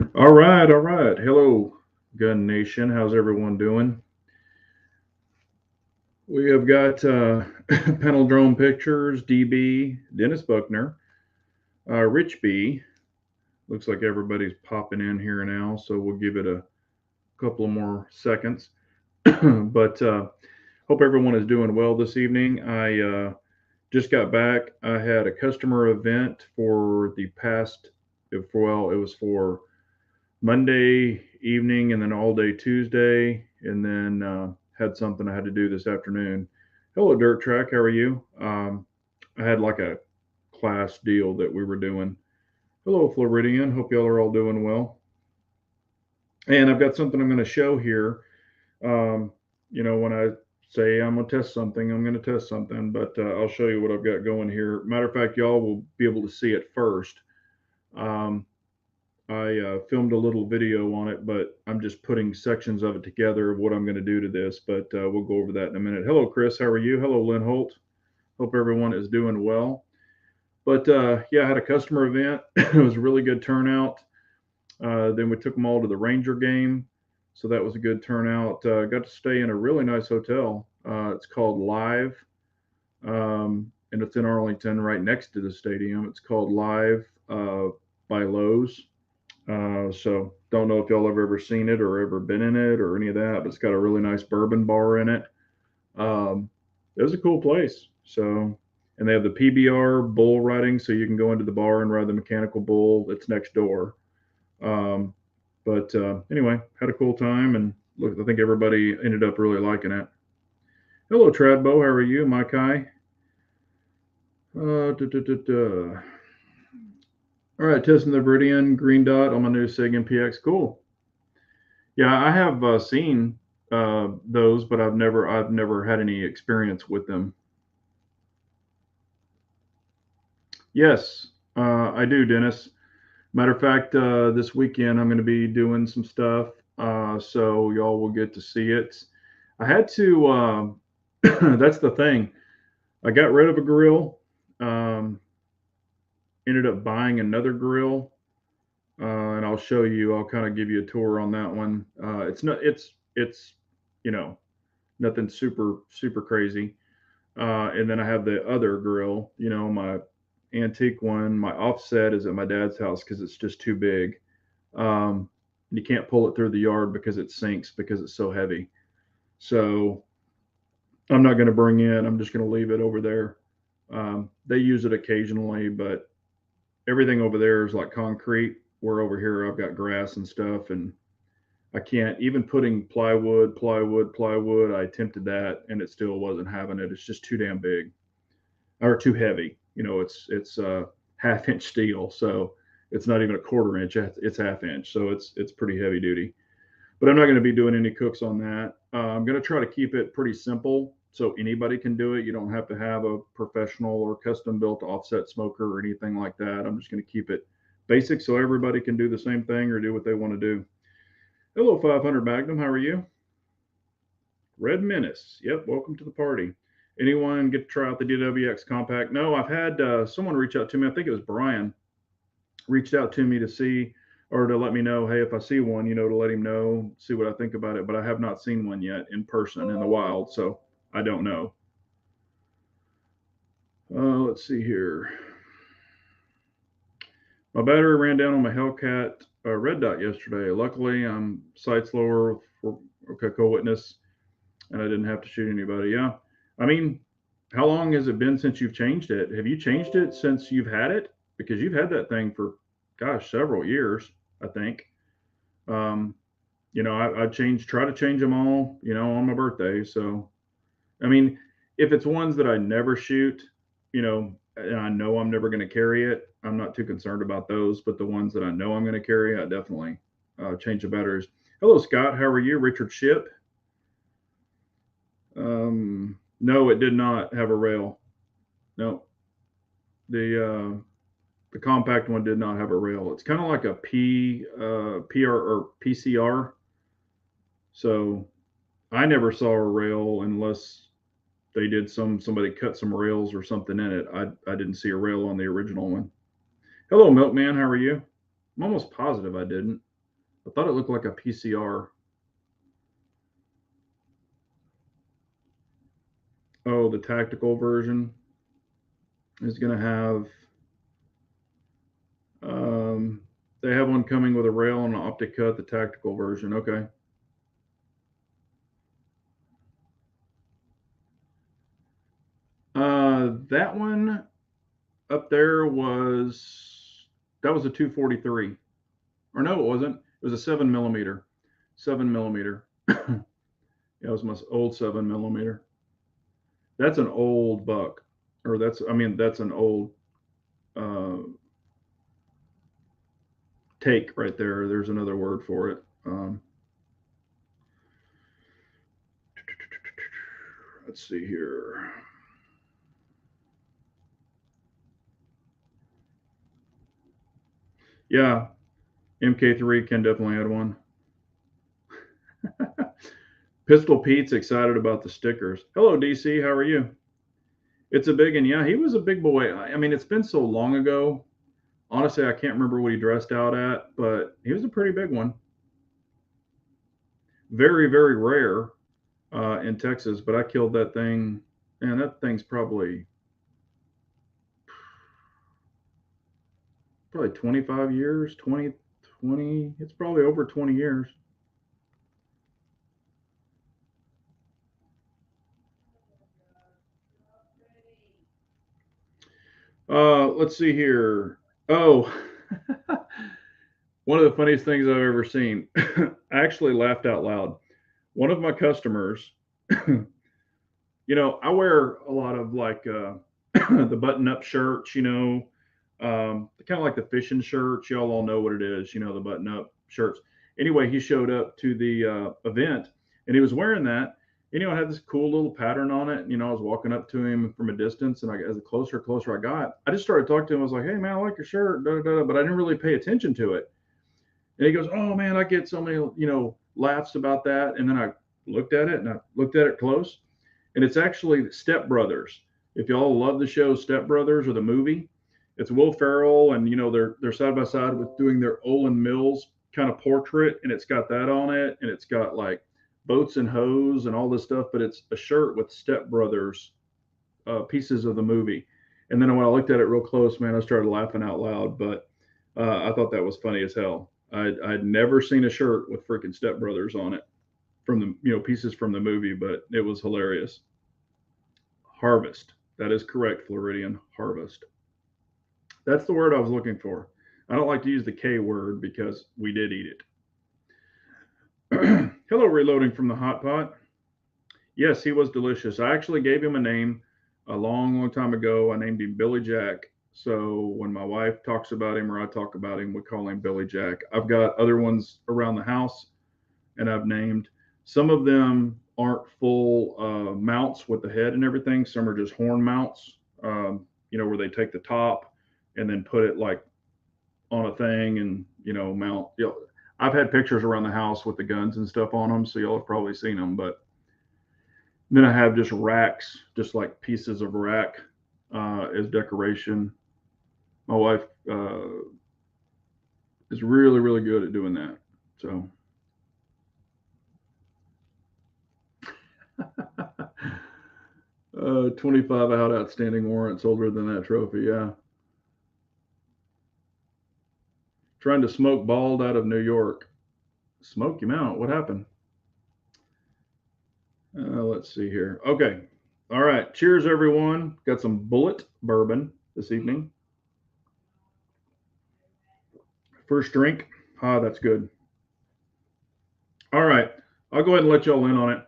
All right, all right. Hello, Gun Nation. How's everyone doing? We have got Panel Drone Pictures, DB, Dennis Buckner, Rich B. Looks like everybody's popping in here now, so we'll give it a couple of more seconds. but hope everyone is doing well this evening. I just got back. I had a customer event for the past, well, it was for Monday evening and then all day Tuesday, and then had something I had to do this afternoon. Hello, Dirt Track. How are you? I had like a class deal that we were doing. Hello, Floridian. Hope y'all are all doing well. And I've got something I'm going to show here. Um, when I say I'm going to test something, I'm going to test something, but I'll show you what I've got going here. Matter of fact, y'all will be able to see it first. Um, I filmed a little video on it, but I'm just putting sections of it together of what I'm going to do to this. But we'll go over that in a minute. Hello, Chris. How are you? Hello, Lynn Holt. Hope everyone is doing well. But yeah, I had a customer event. It was a really good turnout. Then we took them all to the Ranger game. So that was a good turnout. Got to stay in a really nice hotel. It's called Live, and it's in Arlington, right next to the stadium. It's called Live by Lowe's. So don't know if y'all have ever seen it or ever been in it or any of that, but it's got a really nice bourbon bar in it. Um, it was a cool place. So, and they have the PBR bull riding, so you can go into the bar and ride the mechanical bull that's next door. Um, but anyway, had a cool time, and look, I think everybody ended up really liking it. Hello, Tradbo. How are you, Mike? Hi. Uh, duh, duh, duh, duh. All right, testing the Viridian green dot on my new Sig MPX. Cool. Yeah, I have seen those, but I've never had any experience with them. Yes, I do, Dennis. Matter of fact, this weekend I'm going to be doing some stuff, so y'all will get to see it. I had to. That's the thing. I got rid of a grill. Um, Ended up buying another grill, and I'll show you. I'll kind of give you a tour on that one. It's not. It's you know nothing super crazy. And then I have the other grill, my antique one. My offset is at my dad's house because it's just too big. You can't pull it through the yard because it sinks because it's so heavy. So I'm not going to bring it. I'm just going to leave it over there. They use it occasionally, but everything over there is like concrete. Where over here I've got grass and stuff, and I can't even putting plywood. I attempted that, and it still wasn't having it. It's just too damn big or too heavy. It's half-inch steel, so it's not even a quarter inch. It's half inch, so it's pretty heavy duty. But I'm not going to be doing any cooks on that. I'm going to try to keep it pretty simple so anybody can do it. You don't have to have a professional or custom built offset smoker or anything like that. I'm just going to keep it basic so everybody can do the same thing or do what they want to do. Hello, 500 Magnum. How are you? Red Menace. Yep, welcome to the party. Anyone get to try out the DWX Compact? No, I've had someone reach out to me. I think it was Brian reached out to me to see or to let me know, hey, if I see one, to let him know, see what I think about it. But I have not seen one yet in person in the wild, so I don't know. Let's see here. My battery ran down on my Hellcat Red Dot yesterday. Luckily, I'm sights lower for okay, co-witness, and I didn't have to shoot anybody. Yeah, I mean, how long has it been since you've changed it? Have you changed it since you've had it? Because you've had that thing for, gosh, several years, I think. Um, I try to change them all, on my birthday. So, I mean, if it's ones that I never shoot, and I know I'm never going to carry it, I'm not too concerned about those. But the ones that I know I'm going to carry, I definitely change the batteries. Hello, Scott. How are you? Richard Ship. No, it did not have a rail. No, the compact one did not have a rail. It's kind of like a PR or PCR. So I never saw a rail unless they did somebody cut some rails or something in it. I didn't see a rail on the original one. Hello, Milkman. How are you? I'm almost positive I didn't. I thought it looked like a PCR. Oh, the tactical version is going to have. Um, they have one coming with a rail and an optic cut. The tactical version. Okay. That one up there was that was a 243, or no, it wasn't. It was a 7 millimeter. 7 millimeter. Yeah, it was my old 7 millimeter. That's an old buck, or that's an old uh, take right there. There's another word for it. Let's see here. Yeah, MK3 can definitely add one. Pistol Pete's excited about the stickers. Hello, DC. How are you? It's a big one. Yeah, he was a big boy. I mean, it's been so long ago. Honestly, I can't remember what he dressed out at, but he was a pretty big one. Very, very rare in Texas, but I killed that thing. And that thing's probably 25 years, 20. It's probably over 20 years. Let's see here. Oh, one of the funniest things I've ever seen. I actually laughed out loud. One of my customers, I wear a lot of like the button-up shirts, kind of like the fishing shirts. Y'all all know what it is, the button-up shirts. Anyway, he showed up to the event, and he was wearing that. And, it had this cool little pattern on it. I was walking up to him from a distance, and as closer I got, I just started talking to him. I was like, "Hey, man, I like your shirt," da, da, da, but I didn't really pay attention to it. And he goes, "Oh man, I get so many, laughs about that." And then I looked at it, and I looked at it close, and it's actually Step Brothers. If y'all love the show Step Brothers or the movie, it's Will Ferrell, and they're side by side with doing their Olin Mills kind of portrait, and it's got that on it, and it's got like boats and hose and all this stuff, but it's a shirt with Step Brothers pieces of the movie. And then when I looked at it real close, man, I started laughing out loud. But I thought that was funny as hell. I'd never seen a shirt with freaking Step Brothers on it from the pieces from the movie, but it was hilarious. Harvest. That is correct, Floridian. Harvest. That's the word I was looking for. I don't like to use the K word because we did eat it. Hello, reloading from the hot pot. Yes, he was delicious. I actually gave him a name a long, long time ago. I named him Billy Jack. So when my wife talks about him or I talk about him, we call him Billy Jack. I've got other ones around the house, and I've named some of them aren't full mounts with the head and everything. Some are just horn mounts, where they take the top and then put it like on a thing and mount. I've had pictures around the house with the guns and stuff on them, so y'all have probably seen them. But then I have just racks, just like pieces of rack as decoration. My wife is really, really good at doing that. So, 25 out outstanding warrants older than that trophy. Yeah. Trying to smoke bald out of New York. Smoke him out. What happened? Let's see here. Okay. All right. Cheers, everyone. Got some bullet bourbon this evening. First drink. Ah, that's good. All right. I'll go ahead and let y'all in on it.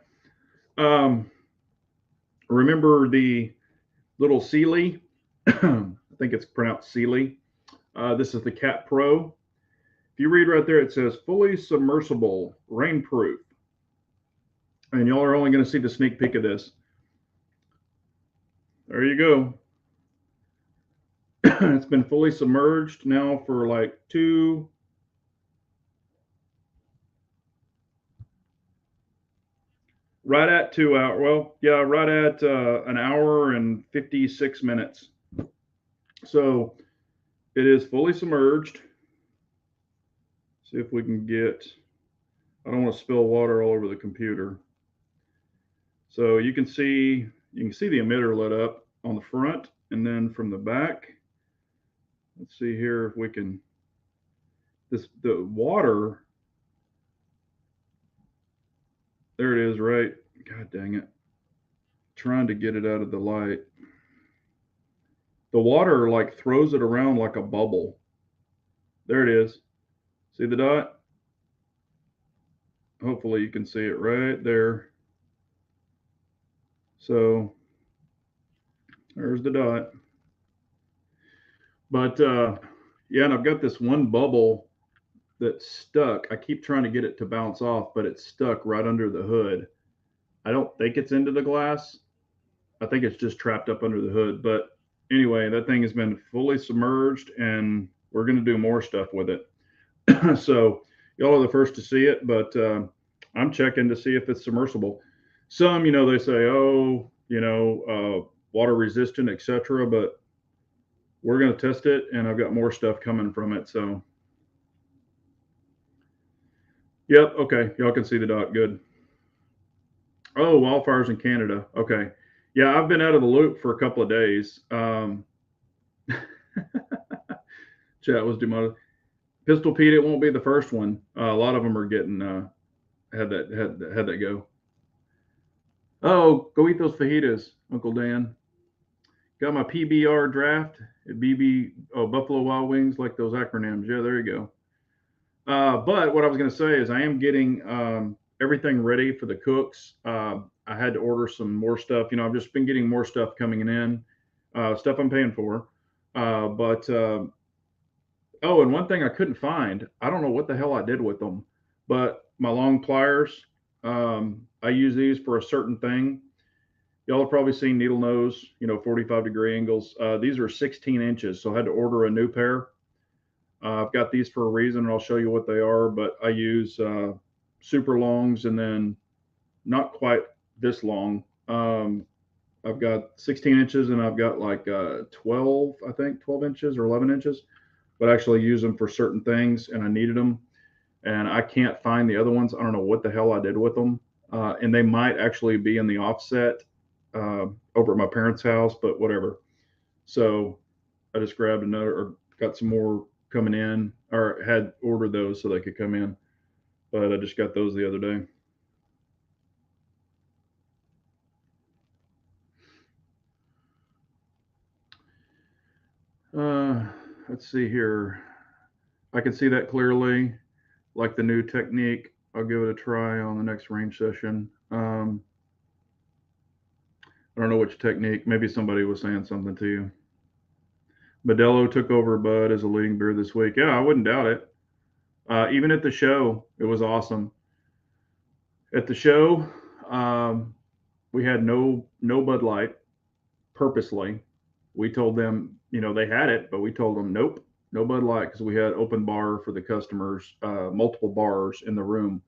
Remember the little Sealy? I think it's pronounced Sealy. This is the Cat Pro. If you read right there, it says fully submersible, rainproof. And y'all are only going to see the sneak peek of this. There you go. It's been fully submerged now for like right at 2 hours. Well, yeah, right at an hour and 56 minutes. So it is fully submerged. See if we can get, I don't want to spill water all over the computer. So you can see the emitter lit up on the front, and then from the back, let's see here if we can, the water, there it is, right? God dang it. Trying to get it out of the light. The water like throws it around like a bubble. There it is. See the dot? Hopefully you can see it right there. So there's the dot. But yeah, and I've got this one bubble that's stuck. I keep trying to get it to bounce off, but it's stuck right under the hood. I don't think it's into the glass. I think it's just trapped up under the hood. But anyway, that thing has been fully submerged, and we're going to do more stuff with it. So y'all are the first to see it, but I'm checking to see if it's submersible. Some, they say, oh, water resistant, etc. But we're going to test it, and I've got more stuff coming from it. So, yep, okay, y'all can see the dot. Good. Oh, wildfires in Canada. Okay, yeah, I've been out of the loop for a couple of days. Chat was demoted. Pistol Pete, it won't be the first one. A lot of them are getting had that go. Oh, go eat those fajitas, Uncle Dan. Got my PBR draft at Buffalo Wild Wings, like those acronyms. Yeah, there you go. But what I was going to say is I am getting everything ready for the cooks. I had to order some more stuff. I've just been getting more stuff coming in, stuff I'm paying for. But oh, and one thing I couldn't find, I don't know what the hell I did with them, but my long pliers, I use these for a certain thing. Y'all have probably seen needle nose, 45-degree angles. These are 16 inches, so I had to order a new pair. I've got these for a reason, and I'll show you what they are. But I use super longs, and then not quite this long. I've got 16 inches, and I've got like 12, I think, 12 inches or 11 inches. But I actually use them for certain things, and I needed them, and I can't find the other ones. I don't know what the hell I did with them, and they might actually be in the offset over at my parents' house, but whatever. So I just grabbed another, or got some more coming in, or had ordered those so they could come in. But I just got those the other day. Let's see here. I can see that clearly, like the new technique. I'll give it a try on the next range session. I don't know which technique. Maybe somebody was saying something to you. Modelo took over Bud as a leading beer this week. Yeah, I wouldn't doubt it. Even at the show, it was awesome. At the show, we had no Bud Light purposely. We told them, they had it, but we told them nope, no Bud Light, because we had open bar for the customers, multiple bars in the room.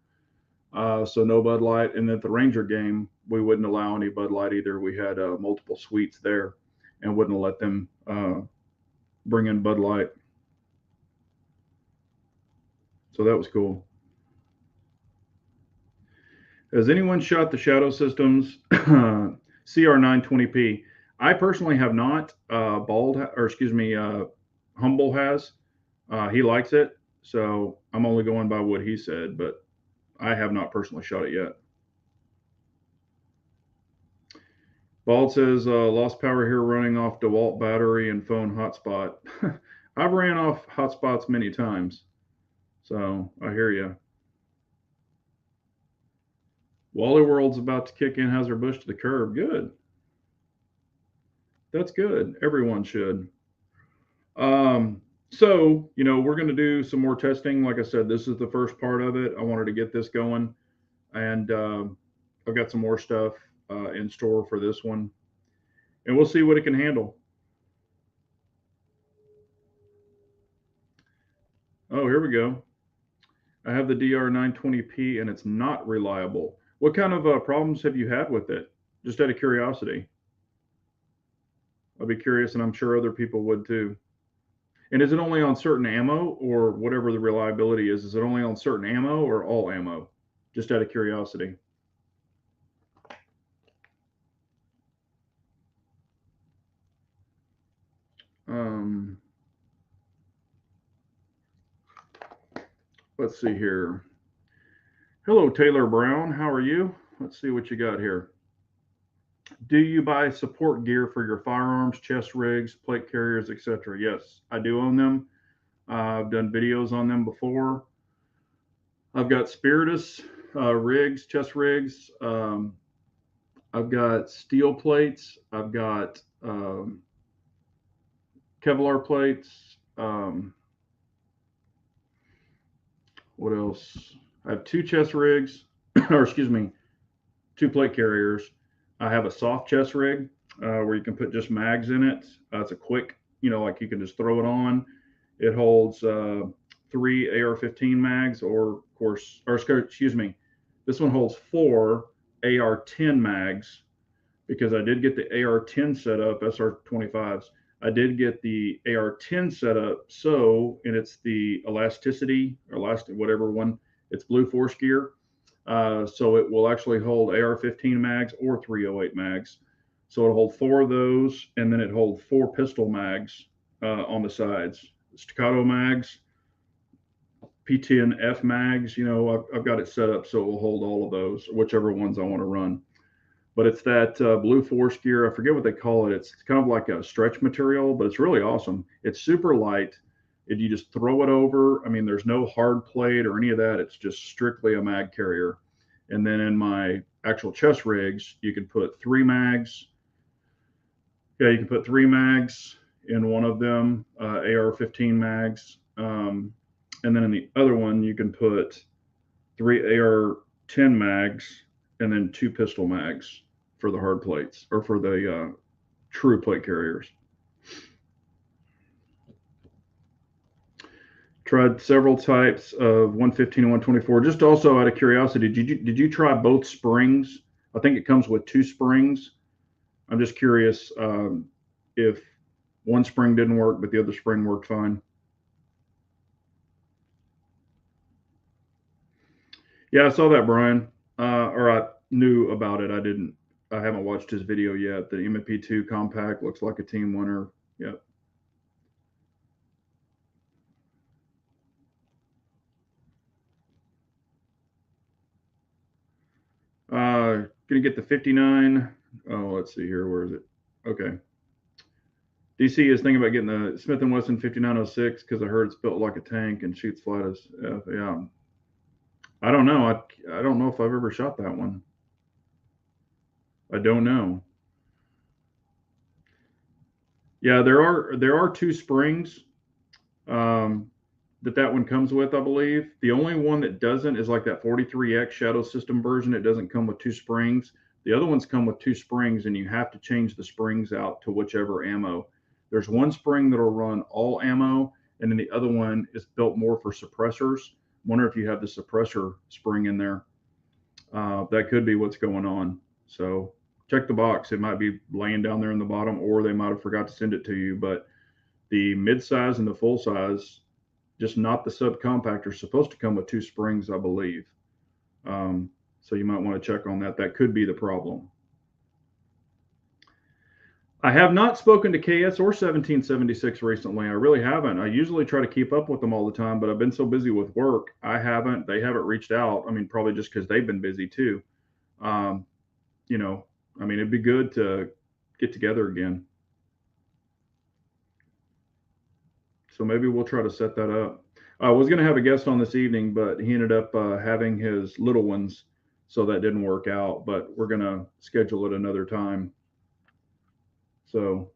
So no Bud Light. And at the Ranger game, we wouldn't allow any Bud Light either. We had multiple suites there, and wouldn't let them bring in Bud Light. So that was cool. Has anyone shot the Shadow Systems CR920P? I personally have not. Humble has. He likes it, so I'm only going by what he said, but I have not personally shot it yet. Bald says, lost power here running off DeWalt battery and phone hotspot. I've ran off hotspots many times, so I hear you. Wally World's about to kick in Anheuser-Busch to the curb. Good. That's good. Everyone should. So, we're going to do some more testing. Like I said, this is the first part of it. I wanted to get this going, and I've got some more stuff in store for this one, and we'll see what it can handle. Oh, here we go. I have the DR920P, and it's not reliable. What kind of problems have you had with it? Just out of curiosity. I'd be curious, and I'm sure other people would too. And is it only on certain ammo or whatever the reliability is? Is it only on certain ammo or all ammo? Just out of curiosity. Um, let's see here. Hello, Taylor Brown. How are you? Let's see what you got here. Do you buy support gear for your firearms, chest rigs, plate carriers, etc.? Yes, I do own them. I've done videos on them before. I've got Spiritus rigs, chest rigs. I've got steel plates. I've got Kevlar plates. What else? I have two chest rigs, or excuse me, two plate carriers. I have a soft chest rig where you can put just mags in it. It's a quick, like you can just throw it on. It holds three AR-15 mags, or of course, or excuse me, this one holds four AR-10 mags because I did get the AR-10 set up, SR-25s. I did get the AR-10 set up, and it's the elasticity or elastic, whatever one. It's blue force gear. So it will actually hold AR-15 mags or 308 mags. So it'll hold four of those, and then it holds four pistol mags on the sides. Staccato mags, P10F mags. I've got it set up so it will hold all of those, whichever ones I want to run. But it's that blue force gear. I forget what they call it. It's kind of like a stretch material, but it's really awesome. It's super light. You just throw it over. I mean, there's no hard plate or any of that. It's just strictly a mag carrier. And then in my actual chest rigs, you can put three mags. Yeah, you can put three mags in one of them, AR-15 mags. And then in the other one, you can put three AR-10 mags and then two pistol mags for the hard plates or for the true plate carriers. Tried several types of 115 and 124. Just also out of curiosity, did you try both springs? I think it comes with two springs. I'm just curious if one spring didn't work, but the other spring worked fine. Yeah, I saw that, Brian, or I knew about it. I haven't watched his video yet. The MP2 compact looks like a team winner. Yep. Gonna get the 59. Oh, let's see here. Where is it? Okay. DC is thinking about getting the Smith & Wesson 5906 because I heard it's built like a tank and shoots flat as F. Yeah. I don't know. I don't know if I've ever shot that one. I don't know. Yeah, there are two springs um, that one comes with, I believe. The only one that doesn't is like that 43X Shadow System version. It doesn't come with two springs. The other ones come with two springs, and you have to change the springs out to whichever ammo. There's one spring that'll run all ammo, and then the other one is built more for suppressors. Wonder if you have the suppressor spring in there. That could be what's going on. So check the box. It might be laying down there in the bottom, or they might have forgot to send it to you. But the mid-size and the full size, just not the subcompact, are supposed to come with two springs, I believe. So you might want to check on that. That could be the problem. I have not spoken to KS or 1776 recently. I really haven't. I usually try to keep up with them all the time, but I've been so busy with work. I haven't. They haven't reached out. I mean, probably just because they've been busy too. Um, you know, I mean, it'd be good to get together again. So maybe we'll try to set that up. I was going to have a guest on this evening, but he ended up having his little ones, so that didn't work out. But we're going to schedule it another time. So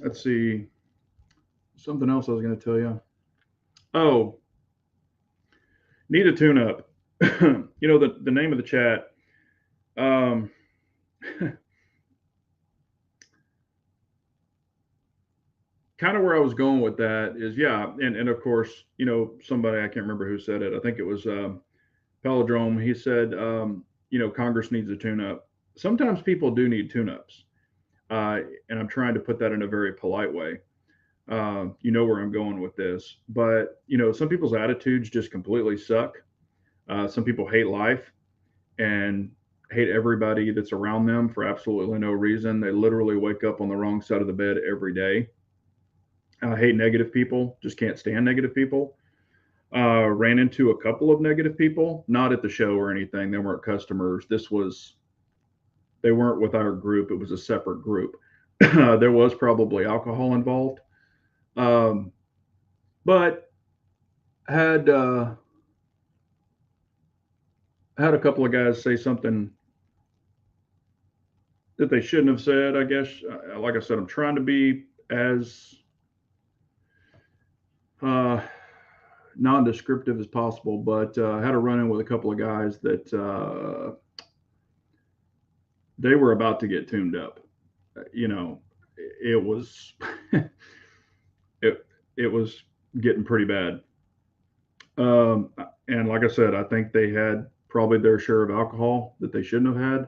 let's see. Something else I was going to tell you. Oh, need a tune up. The name of the chat. Um, kind of where I was going with that is, yeah, and of course, somebody, I can't remember who said it. I think it was Palindrome. He said, Congress needs a tune up. Sometimes people do need tune ups. And I'm trying to put that in a very polite way. You know where I'm going with this, but some people's attitudes just completely suck. Some people hate life and hate everybody that's around them for absolutely no reason. They literally wake up on the wrong side of the bed every day. Hate negative people, just can't stand negative people. Ran into a couple of negative people, not at the show or anything. They weren't customers. They weren't with our group. It was a separate group. There was probably alcohol involved, um, but had had a couple of guys say something that they shouldn't have said. I guess, like I said, I'm trying to be as uh, non-descriptive as possible, but I had a run-in with a couple of guys that they were about to get tuned up. You know, it was it it was getting pretty bad. Um, and like I said, I think they had probably their share of alcohol that they shouldn't have had.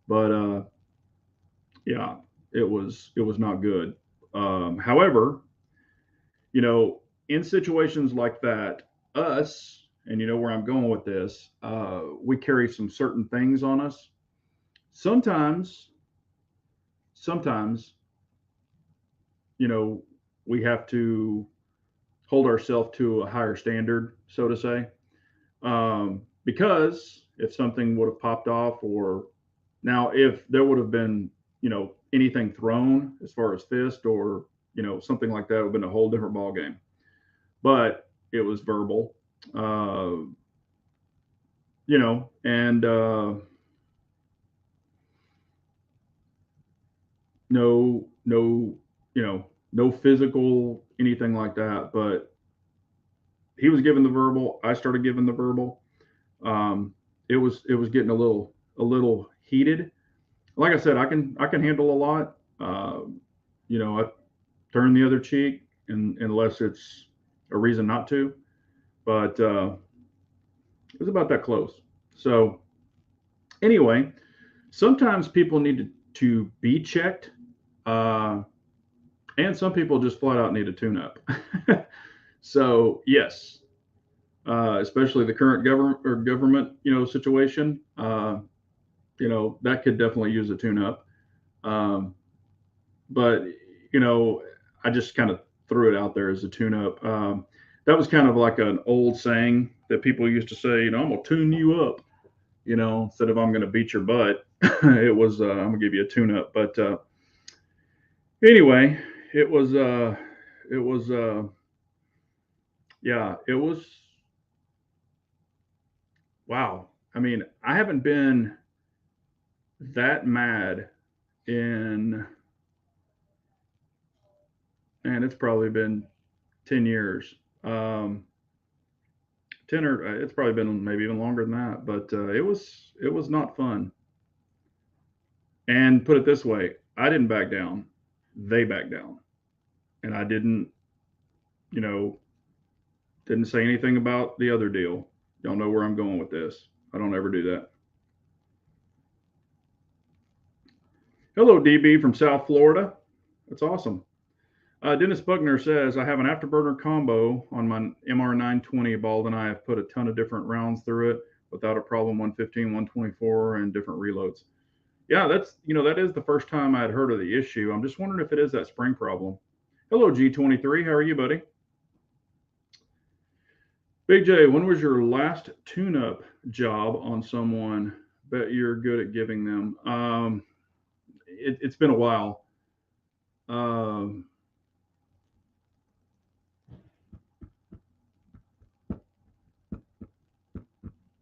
But yeah, it was not good. However, in situations like that, us, and you know where I'm going with this, we carry some certain things on us. Sometimes, sometimes, you know, we have to hold ourselves to a higher standard, so to say. Because if something would have popped off, or now if there would have been, anything thrown as far as fist or something like that, would have been a whole different ball game. But it was verbal, and no, no physical anything like that. But he was giving the verbal. I started giving the verbal. It was getting a little heated. Like I said, I can handle a lot. I turn the other cheek, unless it's a reason not to. But it was about that close. So anyway, sometimes people need to be checked, uh, and some people just flat out need a tune-up. So yes, especially the current government situation, that could definitely use a tune-up. Um, but you know, I just kind of threw it out there as a tune-up. That was kind of like an old saying that people used to say. I'm gonna tune you up. Instead of I'm gonna beat your butt, it was I'm gonna give you a tune-up. But anyway, it was it was yeah, it was wow. I mean, I haven't been that mad in, and it's probably been 10 years. Um, 10, or it's probably been maybe even longer than that, but it was not fun. And put it this way, I didn't back down. They backed down. And I you know, didn't say anything about the other deal. Y'all know where I'm going with this. I don't ever do that. Hello, DB from South Florida. That's awesome. Dennis Buckner says, I have an afterburner combo on my MR920 ball, and I have put a ton of different rounds through it without a problem. 115, 124, and different reloads. Yeah, that is the first time I'd heard of the issue. I'm just wondering if it is that spring problem. Hello, G23. How are you, buddy? Big J, when was your last tune-up job on someone? Bet you're good at giving them. It's been a while. Um,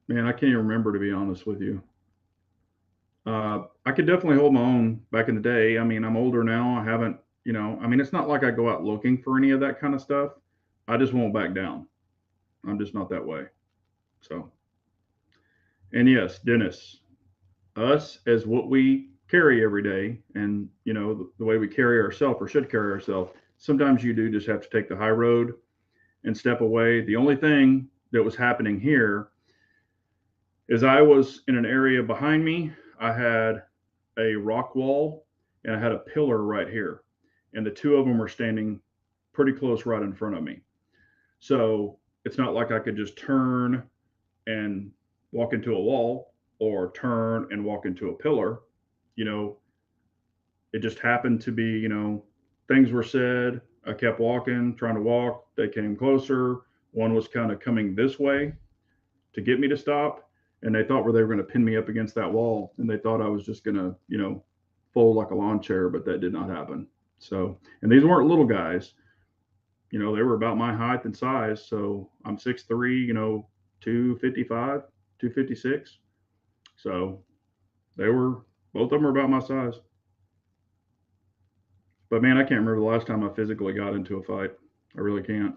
Man, I can't even remember, to be honest with you. I could definitely hold my own back in the day. I mean, I'm older now. I haven't, I mean, it's not like I go out looking for any of that kind of stuff. I just won't back down. I'm just not that way. So, and yes, Dennis, us as what we carry every day, and the way we carry ourselves or should carry ourselves. Sometimes you do just have to take the high road and step away. The only thing that was happening here is I was in an area behind me. I had a rock wall, and I had a pillar right here, and the two of them were standing pretty close right in front of me. So it's not like I could just turn and walk into a wall or turn and walk into a pillar. You know, it just happened to be, things were said. I kept walking, trying to walk. They came closer. One was kind of coming this way to get me to stop. And they thought they were going to pin me up against that wall. And they thought I was just going to, fold like a lawn chair, but that did not happen. So, and these weren't little guys. They were about my height and size. So I'm 6'3", 255, 256. So both of them were about my size. But man, I can't remember the last time I physically got into a fight. I really can't.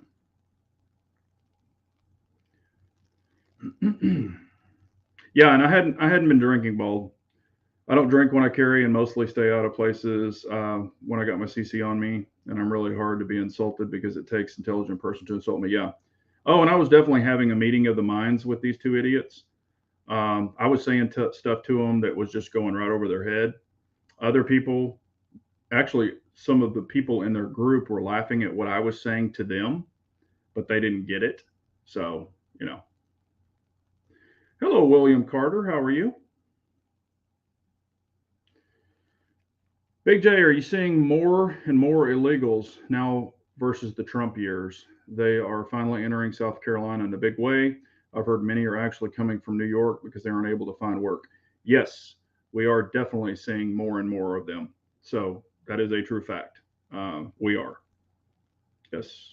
Yeah, and I hadn't been drinking, Bald. I don't drink when I carry and mostly stay out of places when I got my CC on me, and I'm really hard to be insulted because it takes an intelligent person to insult me. Yeah. Oh, and I was definitely having a meeting of the minds with these two idiots. I was saying stuff to them that was just going right over their head. Other people, actually, some of the people in their group were laughing at what I was saying to them, but they didn't get it. So, hello, William Carter. How are you? Big J, are you seeing more and more illegals now versus the Trump years? They are finally entering South Carolina in a big way. I've heard many are actually coming from New York because they aren't able to find work. Yes, we are definitely seeing more and more of them. So that is a true fact. We are. Yes.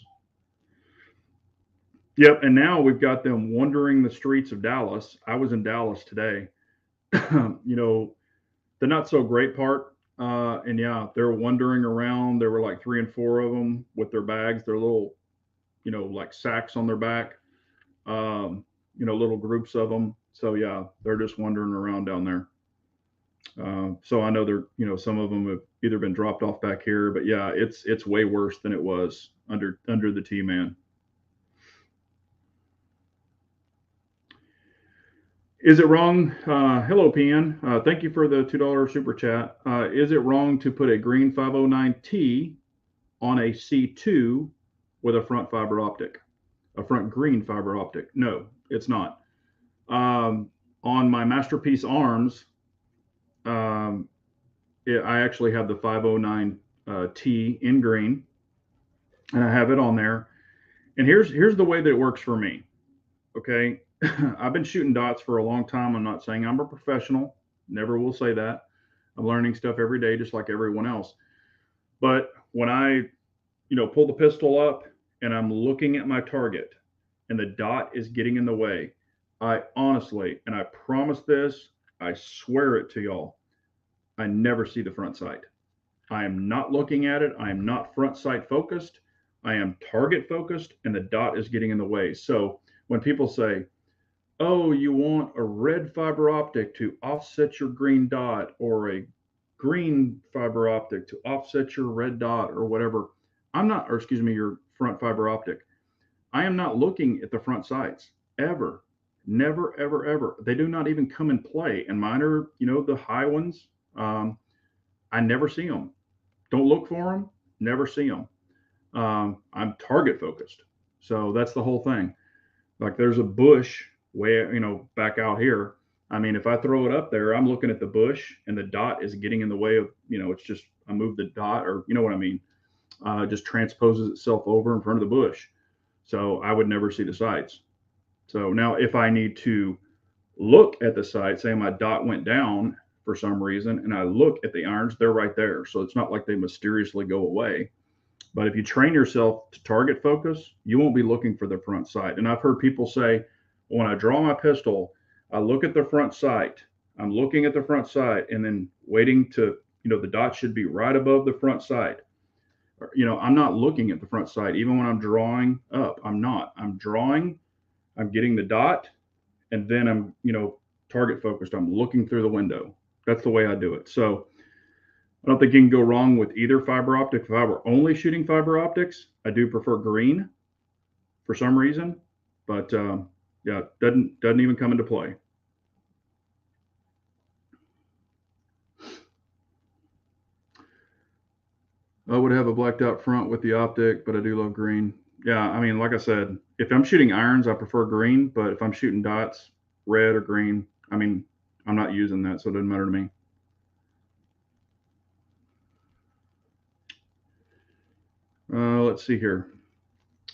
Yep. And now we've got them wandering the streets of Dallas. I was in Dallas today. The not so great part. And yeah, they're wandering around. There were like 3 and 4 of them with their bags, their little, like sacks on their back, little groups of them. So yeah, they're just wandering around down there. So I know they're, some of them have either been dropped off back here, but yeah, it's way worse than it was under the T man. Is it wrong? Hello, PN. Thank you for the $2 super chat. Is it wrong to put a green 509T on a C2 with a front fiber optic, a front green fiber optic? No, it's not. On my Masterpiece arms, I actually have the 509T in green, and I have it on there. And here's the way that it works for me. Okay, I've been shooting dots for a long time. I'm not saying I'm a professional. Never will say that. I'm learning stuff every day, just like everyone else. But when I, pull the pistol up and I'm looking at my target and the dot is getting in the way, I honestly, and I promise this, I swear it to y'all, I never see the front sight. I am not looking at it. I am not front sight focused. I am target focused, and the dot is getting in the way. So when people say, oh, you want a red fiber optic to offset your green dot, or a green fiber optic to offset your red dot, or whatever, or excuse me, your front fiber optic. I am not looking at the front sights ever. Never, ever, ever. They do not even come in play. And mine are, the high ones. I never see them. Don't look for them. Never see them. I'm target focused. So that's the whole thing. Like there's a bush way, back out here. I mean, if I throw it up there, I'm looking at the bush and the dot is getting in the way of, it's just, I move the dot, or you know what I mean? It just transposes itself over in front of the bush. So I would never see the sights. So now if I need to look at the sight, say my dot went down for some reason, and I look at the irons, they're right there. So it's not like they mysteriously go away. But if you train yourself to target focus, you won't be looking for the front sight. And I've heard people say, when I draw my pistol, I look at the front sight. I'm looking at the front sight and then waiting to, the dot should be right above the front sight. I'm not looking at the front sight. Even when I'm drawing up, I'm not. I'm drawing, I'm getting the dot, and then I'm, target focused. I'm looking through the window. That's the way I do it. So I don't think you can go wrong with either fiber optic. If I were only shooting fiber optics, I do prefer green for some reason, but yeah, doesn't even come into play. I would have a blacked out front with the optic, but I do love green. Yeah, I mean, like I said, if I'm shooting irons, I prefer green, but if I'm shooting dots, red or green, I mean, I'm not using that, so it doesn't matter to me. Let's see here.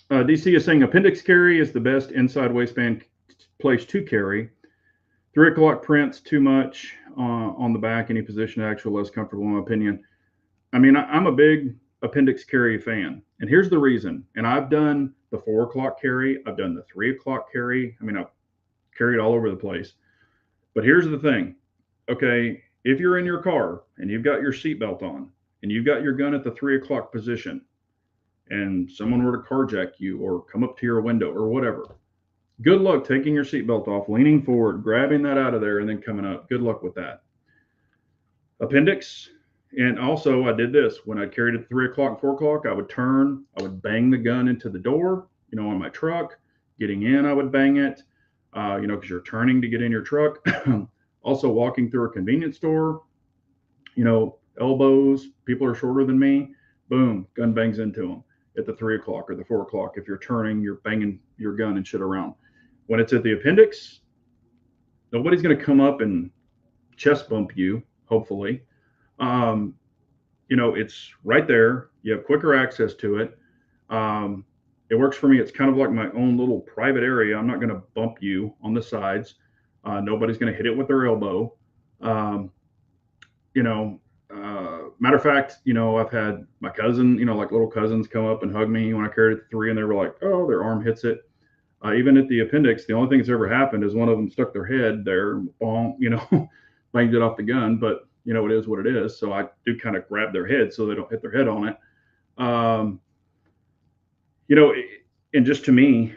DC is saying appendix carry is the best inside waistband place to carry. 3 o'clock prints too much on the back, any position actual less comfortable, in my opinion. I mean, I'm a big appendix carry fan, and here's the reason. And I've done the 4 o'clock carry, I've done the 3 o'clock carry. I mean, I've carried all over the place. But here's the thing. Okay, if you're in your car and you've got your seatbelt on and you've got your gun at the 3 o'clock position, and someone were to carjack you or come up to your window or whatever, good luck taking your seatbelt off, leaning forward, grabbing that out of there, and then coming up. Good luck with that. Appendix. And also, I did this when I carried at 3 o'clock, 4 o'clock. I would turn, I would bang the gun into the door, on my truck. Getting in, I would bang it, because you're turning to get in your truck. Also, walking through a convenience store, elbows, people are shorter than me, boom, gun bangs into them at the 3 o'clock or the 4 o'clock. If you're turning, you're banging your gun and shit around. When it's at the appendix, nobody's going to come up and chest bump you, hopefully. Um, it's right there. You have quicker access to it. It works for me. It's kind of like my own little private area. I'm not going to bump you on the sides. Nobody's going to hit it with their elbow. Um, Matter of fact, I've had my cousin, like little cousins come up and hug me when I carried it to 3, and they were like, oh, their arm hits it. Even at the appendix, the only thing that's ever happened is one of them stuck their head there, banged it off the gun. But it is what it is. So I do kind of grab their head so they don't hit their head on it. Um, and just to me,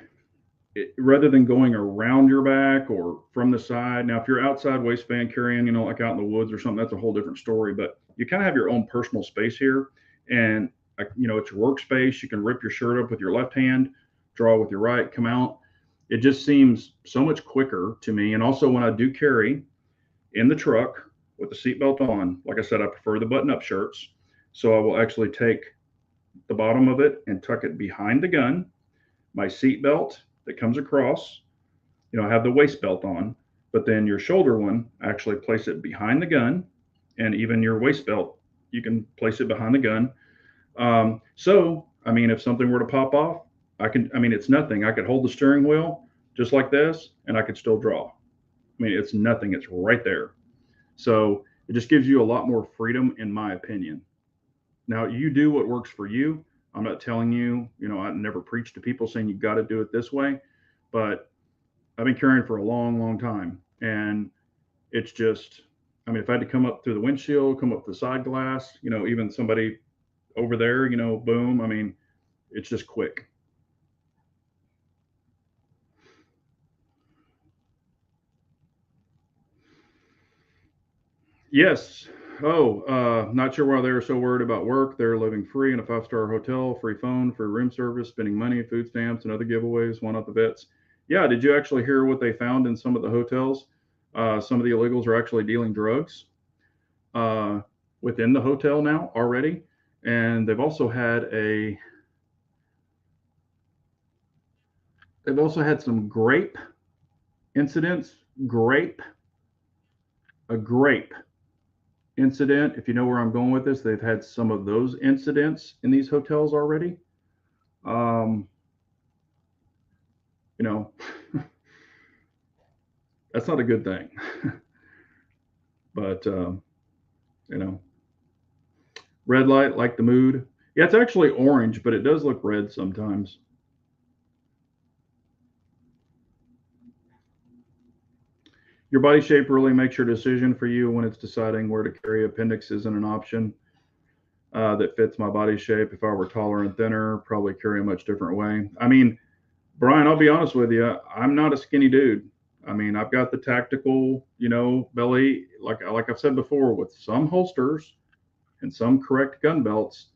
rather than going around your back or from the side. Now, if you're outside waistband carrying, like out in the woods or something, that's a whole different story. But you kind of have your own personal space here, and it's your workspace. You can rip your shirt up with your left hand, draw with your right, come out. It just seems so much quicker to me. And also, when I do carry in the truck with the seatbelt on, like I said, I prefer the button-up shirts. So I will actually take the bottom of it and tuck it behind the gun. My seatbelt that comes across, I have the waist belt on, but then your shoulder one, actually place it behind the gun, and even your waist belt, you can place it behind the gun. So, I mean, if something were to pop off, it's nothing. I could hold the steering wheel just like this, and I could still draw. I mean, it's nothing. It's right there. So it just gives you a lot more freedom, in my opinion. Now, you do what works for you. I'm not telling you, I never preach to people saying you got to do it this way, but I've been carrying for a long, long time. And it's just, if I had to come up through the windshield, come up the side glass, even somebody over there, boom, it's just quick. Yes. Oh, not sure why they're so worried about work. They're living free in a 5-star hotel, free phone, free room service, spending money, food stamps, and other giveaways. Why not the vets? Yeah. Did you actually hear what they found in some of the hotels? Some of the illegals are actually dealing drugs uh, within the hotel now already, and they've also had some grape incidents. A grape incident. If you know where I'm going with this, they've had some of those incidents in these hotels already. Um, you know, that's not a good thing. But you know, red light, like the mood. Yeah, it's actually orange, but it does look red sometimes. Your body shape really makes your decision for you when it's deciding where to carry. Appendix isn't an option that fits my body shape. If I were taller and thinner, probably carry a much different way. Brian, I'll be honest with you. I'm not a skinny dude. I've got the tactical, belly, like I've said before, with some holsters and some correct gun belts,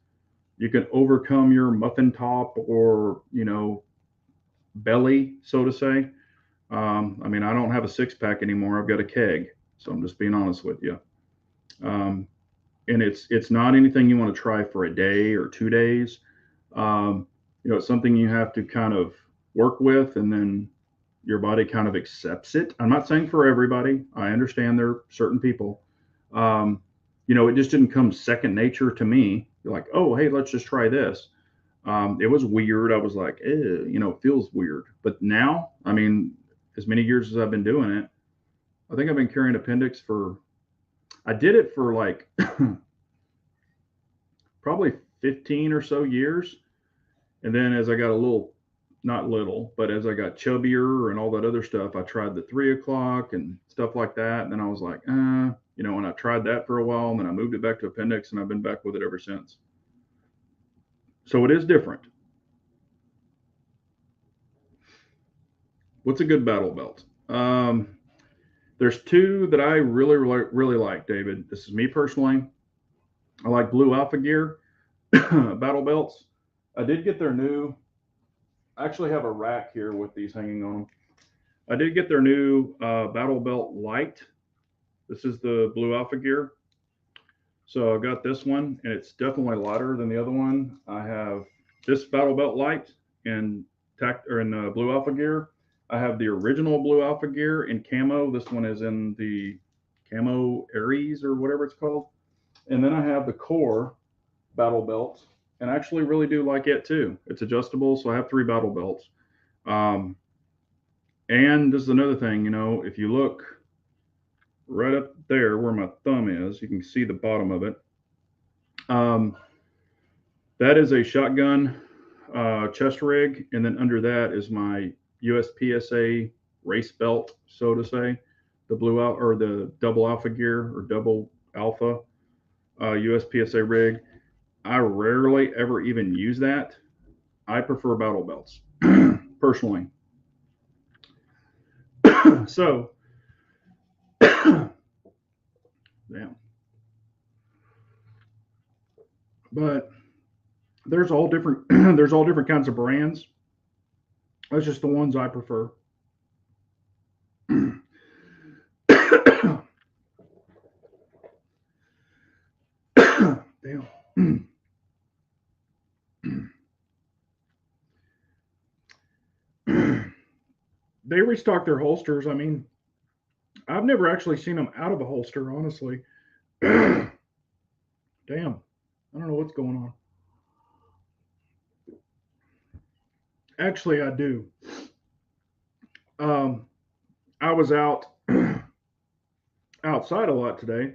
you can overcome your muffin top or, belly, so to say. I don't have a 6-pack anymore. I've got a keg. So I'm just being honest with you. Um, and it's not anything you want to try for a day or 2 days. Um, it's something you have to kind of work with, and then your body kind of accepts it. I'm not saying for everybody. I understand there are certain people. Um, it just didn't come second nature to me. You're like, oh, hey, let's just try this. It was weird. I was like, it feels weird. But now, I mean, as many years as I've been doing it, I think I've been carrying appendix I did it for like probably 15 or so years. And then as I got a little, not little, but as I got chubbier and all that other stuff, I tried the 3 o'clock and stuff like that. And then I was like, and I tried that for a while, and then I moved it back to appendix, and I've been back with it ever since. So it is different. What's a good battle belt? There's two that I really, really, really like, David. This is me personally. I like Blue Alpha Gear battle belts. I did get their new. I actually have a rack here with these hanging on them. I did get their new battle belt light. This is the Blue Alpha Gear. So I got this one, and it's definitely lighter than the other one. I have this battle belt light in Blue Alpha Gear. I have the original Blue Alpha Gear in camo. This one is in the camo Aries or whatever it's called. And then I have the core battle belt, and I actually really do like it too. It's adjustable, so I have 3 battle belts. Um, and this is another thing, if you look right up there where my thumb is, you can see the bottom of it. Um, that is a shotgun chest rig, and then under that is my USPSA race belt, so to say, the blue out or the double alpha gear or double alpha USPSA rig. I rarely ever even use that. I prefer battle belts personally. So, damn. But there's all different there's all different kinds of brands. That's just the ones I prefer. Damn. They restock their holsters. I mean, I've never actually seen them out of a holster, honestly. Damn. I don't know what's going on. Actually, I do. Um, I was outside a lot today,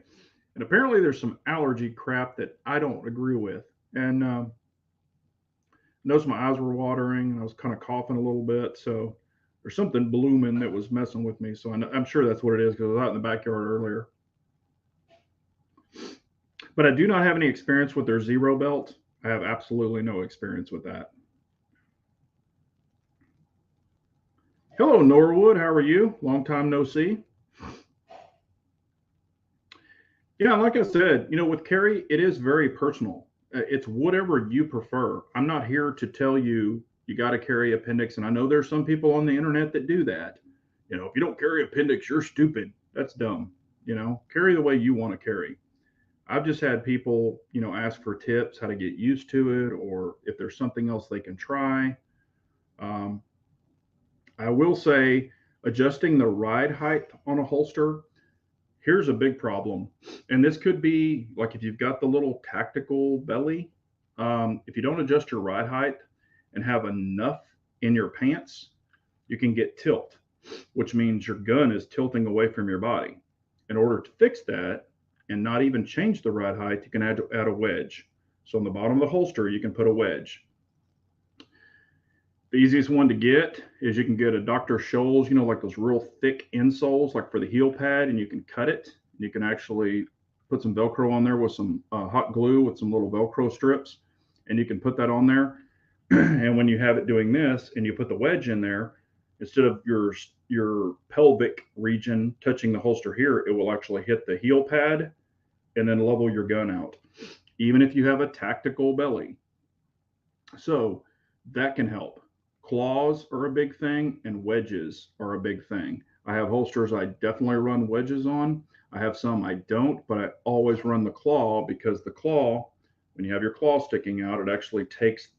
and apparently there's some allergy crap that I don't agree with. And noticed my eyes were watering, and I was kind of coughing a little bit. So there's something blooming that was messing with me. So I'm sure that's what it is because I was out in the backyard earlier. But I do not have any experience with their zero belt. I have absolutely no experience with that. Hello, Norwood. How are you? Long time no see. Yeah, like I said, with carry, it is very personal. It's whatever you prefer. I'm not here to tell you you got to carry appendix. And I know there's some people on the internet that do that. If you don't carry appendix, you're stupid. That's dumb. Carry the way you want to carry. I've just had people, ask for tips how to get used to it, or if there's something else they can try. Um, I will say, adjusting the ride height on a holster, here's a big problem. And this could be like if you've got the little tactical belly, if you don't adjust your ride height and have enough in your pants, you can get tilt, which means your gun is tilting away from your body. In order to fix that and not even change the ride height, you can add a wedge. So on the bottom of the holster, you can put a wedge. The easiest one to get is you can get a Dr. Scholl's, like those real thick insoles, like for the heel pad, and you can cut it. You can actually put some Velcro on there with some hot glue with some little Velcro strips, and you can put that on there. And when you have it doing this and you put the wedge in there, instead of your pelvic region touching the holster here, it will actually hit the heel pad and then level your gun out, even if you have a tactical belly. So that can help. Claws are a big thing, and wedges are a big thing. I have holsters I definitely run wedges on. I have some I don't, but I always run the claw because the claw, when you have your claw sticking out, it actually takes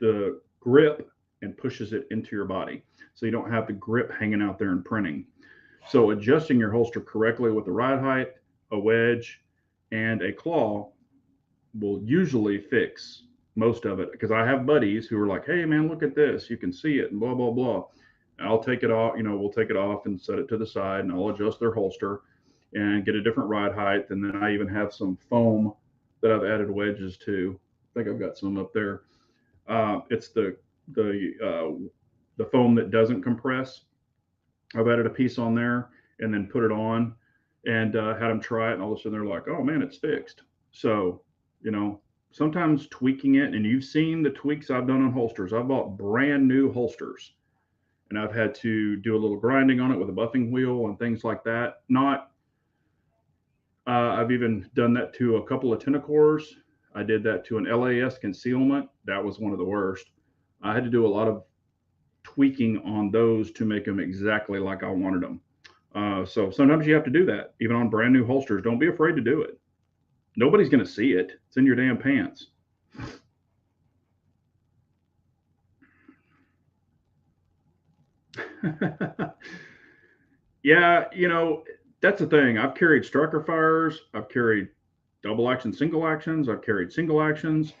the grip and pushes it into your body. So you don't have the grip hanging out there and printing. So adjusting your holster correctly with the ride height, a wedge, and a claw will usually fix most of it. Because I have buddies who are like, "Hey man, look at this. You can see it," and blah blah blah. And I'll take it off. We'll take it off and set it to the side, and I'll adjust their holster and get a different ride height. And then I even have some foam that I've added wedges to. I think I've got some up there. It's the the foam that doesn't compress. I've added a piece on there and then put it on and had them try it, and all of a sudden they're like, "Oh man, it's fixed." So, you know, sometimes tweaking it, and you've seen the tweaks I've done on holsters. I've bought brand new holsters, and I've had to do a little grinding on it with a buffing wheel and things like that. Not, I've even done that to a couple of Tenacores. I did that to an LAS concealment. That was one of the worst. I had to do a lot of tweaking on those to make them exactly like I wanted them. So sometimes you have to do that, even on brand new holsters. Don't be afraid to do it. Nobody's going to see it. It's in your damn pants. Yeah, that's the thing. I've carried striker fires. I've carried double action, single actions. I've carried single actions.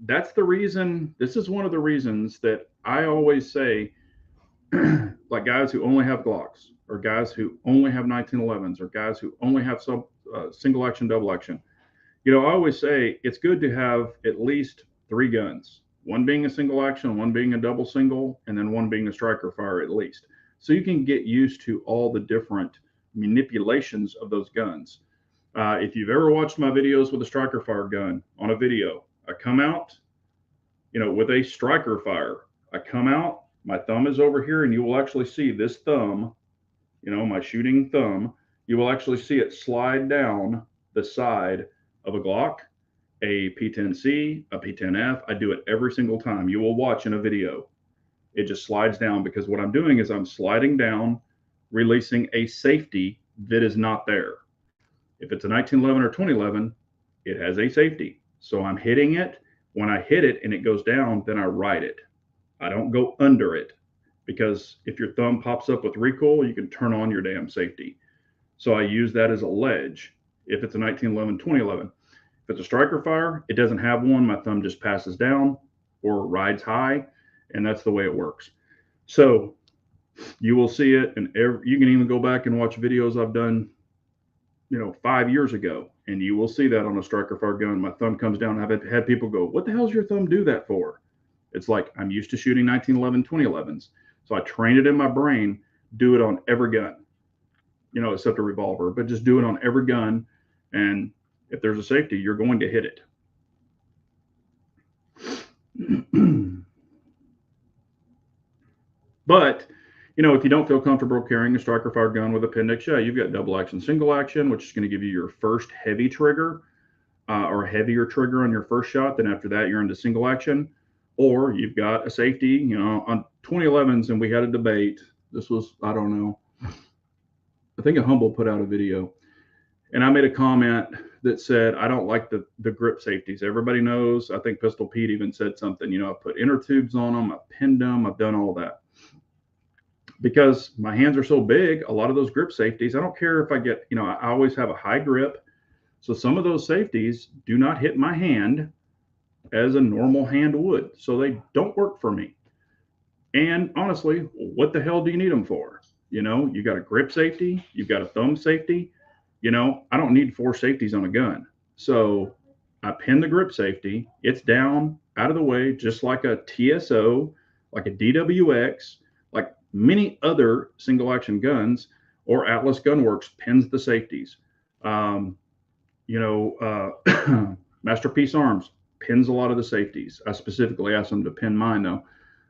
That's the reason. This is one of the reasons that I always say, like guys who only have Glocks, or guys who only have 1911s, or guys who only have single action, double action. I always say it's good to have at least three guns, one being a single action, one being a double single, and then one being a striker fire at least. So you can get used to all the different manipulations of those guns. If you've ever watched my videos with a striker fire gun on a video, I come out, with a striker fire. I come out, my thumb is over here, and you will actually see this thumb, my shooting thumb, you will actually see it slide down the side of a Glock, a P10C, a P10F. I do it every single time. You will watch in a video. It just slides down because what I'm doing is I'm sliding down, releasing a safety that is not there. If it's a 1911 or 2011, it has a safety. So I'm hitting it. When I hit it and it goes down, then I ride it. I don't go under it, because if your thumb pops up with recoil, you can turn on your damn safety. So I use that as a ledge if it's a 1911, 2011. If it's a striker fire, it doesn't have one. My thumb just passes down or rides high, and that's the way it works. So you will see it, and you can even go back and watch videos I've done, 5 years ago, and you will see that on a striker fire gun. My thumb comes down. I've had people go, "What the hell's your thumb do that for?" It's like, I'm used to shooting 1911, 2011s. So I train it in my brain, do it on every gun, except a revolver, but just do it on every gun. And if there's a safety, you're going to hit it. But, if you don't feel comfortable carrying a striker fire gun with appendix, yeah, you've got double action, single action, which is going to give you your first heavy trigger, or a heavier trigger on your first shot. Then after that, you're into single action. Or you've got a safety, on 2011s, and we had a debate. This was, I don't know, I think a Humble put out a video, and I made a comment that said, I don't like the grip safeties. Everybody knows. I think Pistol Pete even said something, I put inner tubes on them, I pinned them, I've done all that. Because my hands are so big, a lot of those grip safeties, I don't care if I get, I always have a high grip. So some of those safeties do not hit my hand as a normal hand would. So they don't work for me. And honestly, what the hell do you need them for? You got a grip safety, you've got a thumb safety. I don't need 4 safeties on a gun. So I pin the grip safety. It's down, out of the way, just like a TSO, like a DWX, like many other single action guns, or Atlas Gunworks pins the safeties. Masterpiece Arms pins a lot of the safeties. I specifically asked them to pin mine though,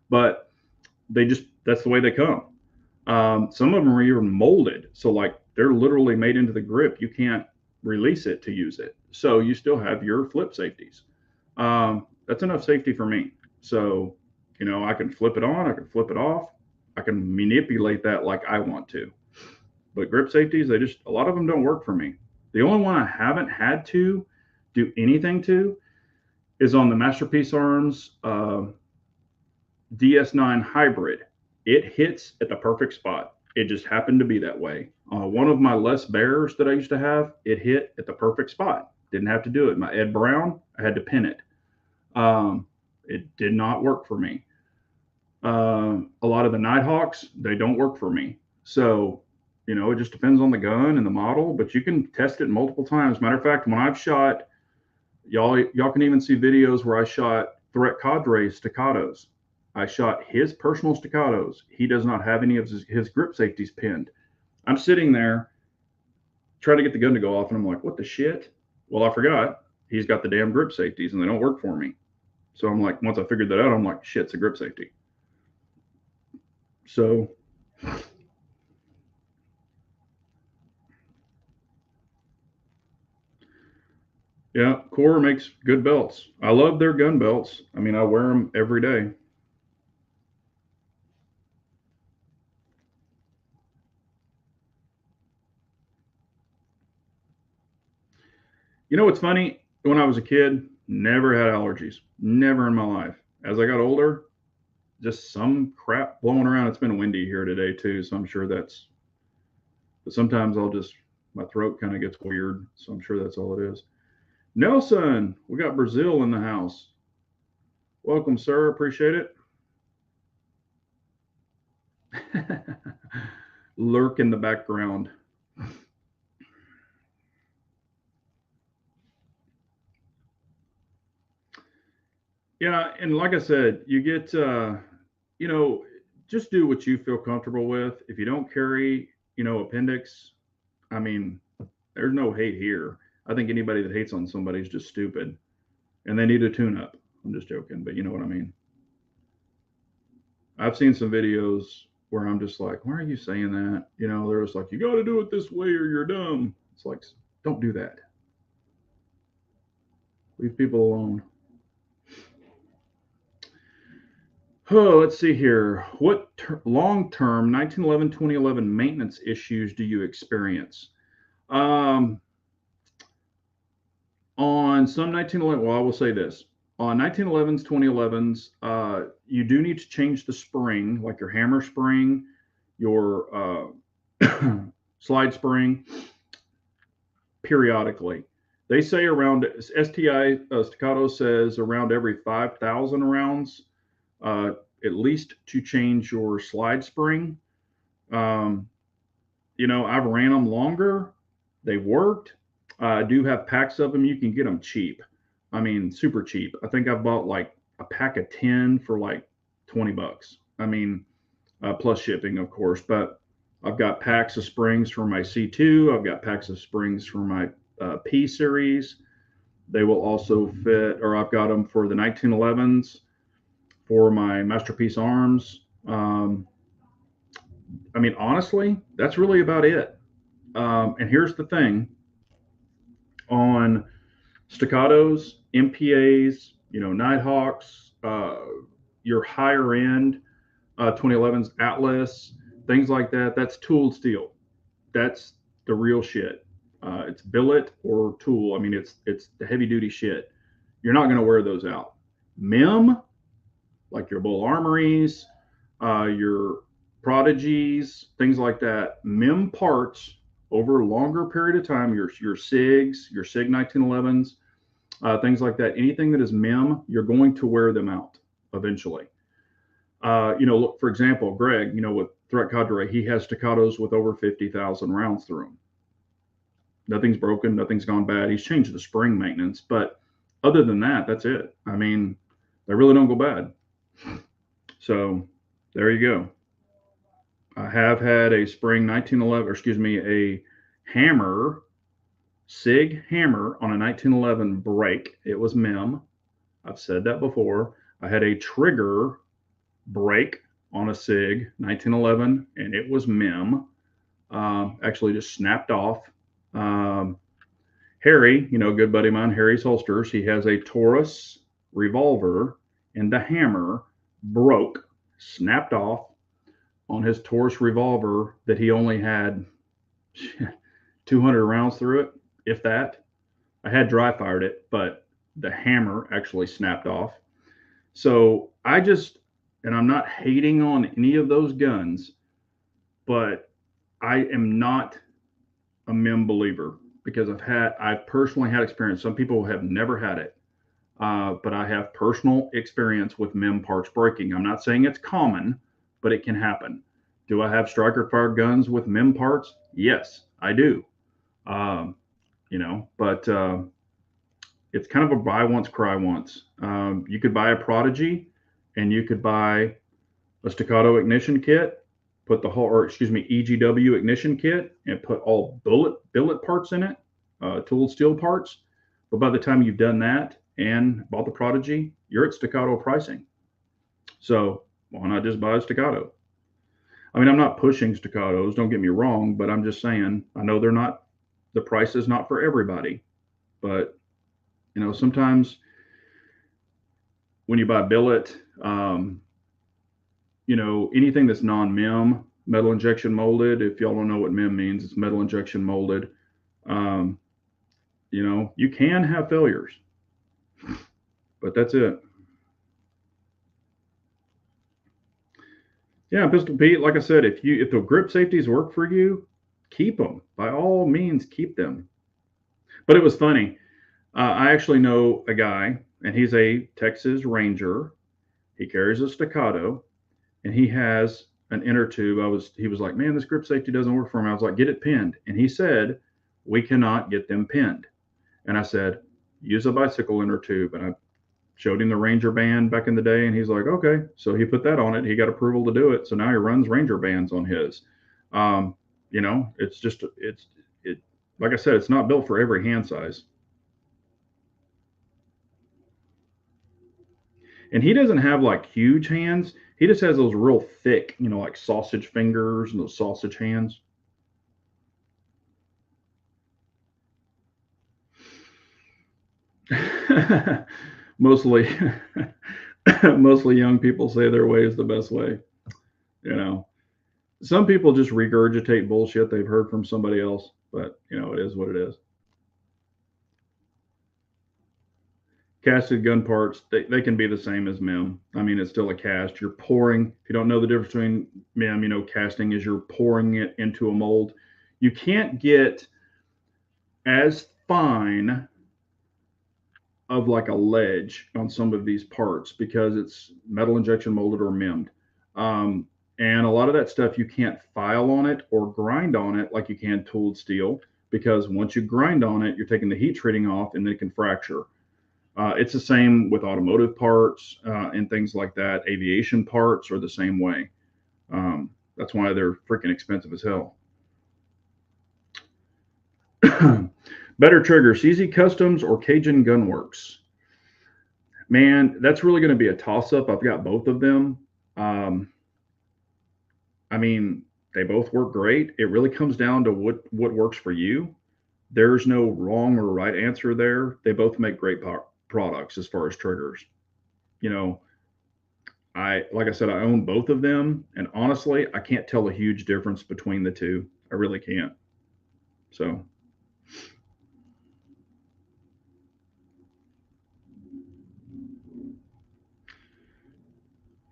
but that's the way they come. Some of them are even molded. So like they're literally made into the grip. You can't release it to use it. So you still have your flip safeties. That's enough safety for me. So, I can flip it on, I can flip it off. I can manipulate that like I want to. But grip safeties, a lot of them don't work for me. The only one I haven't had to do anything to is on the Masterpiece Arms DS9 Hybrid. It hits at the perfect spot. It just happened to be that way. One of my less bears that I used to have, it hit at the perfect spot. Didn't have to do it. My Ed Brown, I had to pin it. It did not work for me. A lot of the Nighthawks, they don't work for me. So, it just depends on the gun and the model, but you can test it multiple times. Matter of fact, when I've shot, y'all can even see videos where I shot Threat Cadre staccatos. I shot his personal staccatos. He does not have any of his grip safeties pinned. I'm sitting there trying to get the gun to go off, and I'm like, what the shit? Well, I forgot. He's got the damn grip safeties, and they don't work for me. So I'm like, once I figured that out, I'm like, shit, it's a grip safety. So, yeah, Core makes good belts. I love their gun belts. I mean, I wear them every day. What's funny? When I was a kid, never had allergies. Never in my life. As I got older, just some crap blowing around. It's been windy here today too, so I'm sure but sometimes my throat kind of gets weird, so I'm sure that's all it is. Nelson, we got Brazil in the house. Welcome, sir. Appreciate it. Lurk in the background. Yeah, and like I said, you get, you know, just do what you feel comfortable with. If you don't carry, appendix, I mean, there's no hate here. I think anybody that hates on somebody is just stupid and they need a tune up. I'm just joking, but you know what I mean. I've seen some videos where I'm just like, why are you saying that? They're just like, you got to do it this way or you're dumb. It's like, don't do that. Leave people alone. Oh, let's see here. What long-term 1911-2011 maintenance issues do you experience? Um, on some 1911, well, I will say this. On 1911s, 2011s, you do need to change the spring, like your hammer spring, your slide spring, periodically. They say around STI Staccato says around every 5,000 rounds, at least to change your slide spring. Um, I've ran them longer. They've worked. I do have packs of them. You can get them cheap. I mean, super cheap. I think I've bought like a pack of 10 for like $20. I mean, plus shipping, of course. But I've got packs of springs for my C2. I've got packs of springs for my P series. They will also fit, or I've got them for the 1911s for my Masterpiece Arms. I mean, honestly, that's really about it. And here's the thing on staccatos, MPAs, Nighthawks, your higher end 2011s Atlas, things like that. That's tooled steel. That's the real shit. It's billet or tool. I mean, it's the heavy duty shit. You're not going to wear those out. MIM, like your Bull Armories, your Prodigies, things like that. MIM parts over a longer period of time. Your SIGs, your SIG 1911s, things like that. Anything that is MIM, you're going to wear them out eventually. Look, for example, Greg, with Threat Cadre, he has staccatos with over 50,000 rounds through them. Nothing's broken, nothing's gone bad. He's changed the spring maintenance, but other than that, that's it. I mean, they really don't go bad. So there you go. I have had a spring 1911, or excuse me, a hammer, SIG hammer on a 1911 break. It was MIM. I've said that before. I had a trigger break on a SIG 1911, and it was MIM. Actually, just snapped off. Harry, good buddy of mine, Harry's Holsters, he has a Taurus revolver, and the hammer broke, snapped off. on his Taurus revolver that he only had 200 rounds through it, if that. I had dry fired it, but the hammer actually snapped off. So I just, and I'm not hating on any of those guns, but I am not a MIM believer because I've personally had experience. Some people have never had it, but I have personal experience with MIM parts breaking. I'm not saying it's common, but it can happen. Do I have striker fire guns with MIM parts? Yes, I do. Um, but it's kind of a buy once, cry once. You could buy a Prodigy, and you could buy a staccato ignition kit, put the whole, or excuse me, EGW ignition kit, and put all billet parts in it, tooled steel parts. But by the time you've done that and bought the Prodigy, you're at staccato pricing. So why not just buy a staccato? I mean, I'm not pushing staccatos, don't get me wrong, but I'm just saying, I know they're not, the price is not for everybody, but sometimes when you buy billet, anything that's non-MIM, metal injection molded. If y'all don't know what MIM means, it's metal injection molded. Um, you can have failures, but that's it. Yeah, Pistol Pete, like I said, if the grip safeties work for you, keep them. By all means, keep them. But it was funny. I actually know a guy, and he's a Texas Ranger. He carries a staccato, and he has an inner tube. He was like, man, this grip safety doesn't work for him. I was like, get it pinned. And he said, we cannot get them pinned. And I said, use a bicycle inner tube. And I showed him the Ranger band back in the day, and he's like, okay. So he put that on it. He got approval to do it. So now he runs Ranger bands on his. Um, it's just it. Like I said, it's not built for every hand size. And he doesn't have like huge hands. He just has those real thick, like sausage fingers and those sausage hands. mostly, mostly young people say their way is the best way. You know, some people just regurgitate bullshit they've heard from somebody else, but it is what it is. Casted gun parts, they can be the same as MIM. I mean, it's still a cast. You're pouring, if you don't know the difference between MIM, casting is you're pouring it into a mold. You can't get as fine of like a ledge on some of these parts because it's metal injection molded or MIMmed. And a lot of that stuff you can't file on it or grind on it like you can tooled steel because once you grind on it, you're taking the heat treating off and it can fracture. It's the same with automotive parts and things like that. Aviation parts are the same way. That's why they're freaking expensive as hell. Better trigger, CZ Customs or Cajun Gunworks? Man, that's really going to be a toss up. I've got both of them. Um, I mean, they both work great. It really comes down to what works for you. There's no wrong or right answer there. They both make great products as far as triggers. You know, like I said, I own both of them, and honestly, I can't tell a huge difference between the two. I really can't. So,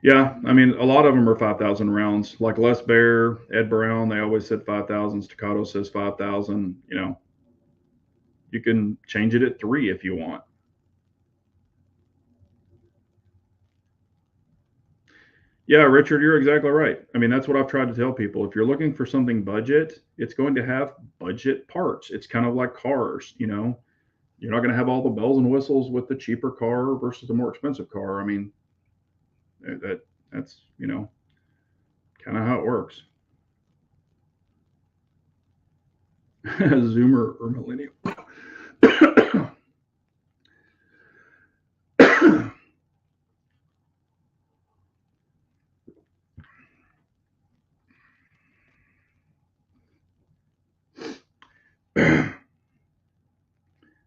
yeah, I mean, a lot of them are 5,000 rounds. Like Les Bear, Ed Brown, they always said 5,000. Staccato says 5,000. You can change it at three if you want. Yeah, Richard, you're exactly right. I mean, that's what I've tried to tell people. If you're looking for something budget, it's going to have budget parts. It's kind of like cars. You're not going to have all the bells and whistles with the cheaper car versus the more expensive car. I mean, that's kind of how it works. Zoomer or millennial.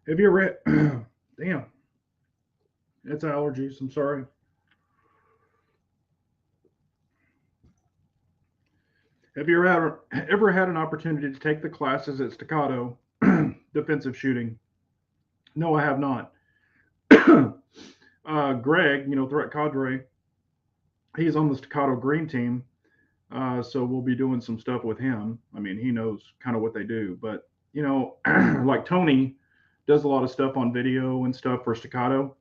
Have you ever damn, it's allergies. I'm sorry. Have you ever had an opportunity to take the classes at Staccato defensive shooting? No, I have not. Greg, Threat Cadre, he's on the Staccato Green team, so we'll be doing some stuff with him. I mean, he knows kind of what they do, but like Tony does a lot of stuff on video and stuff for Staccato.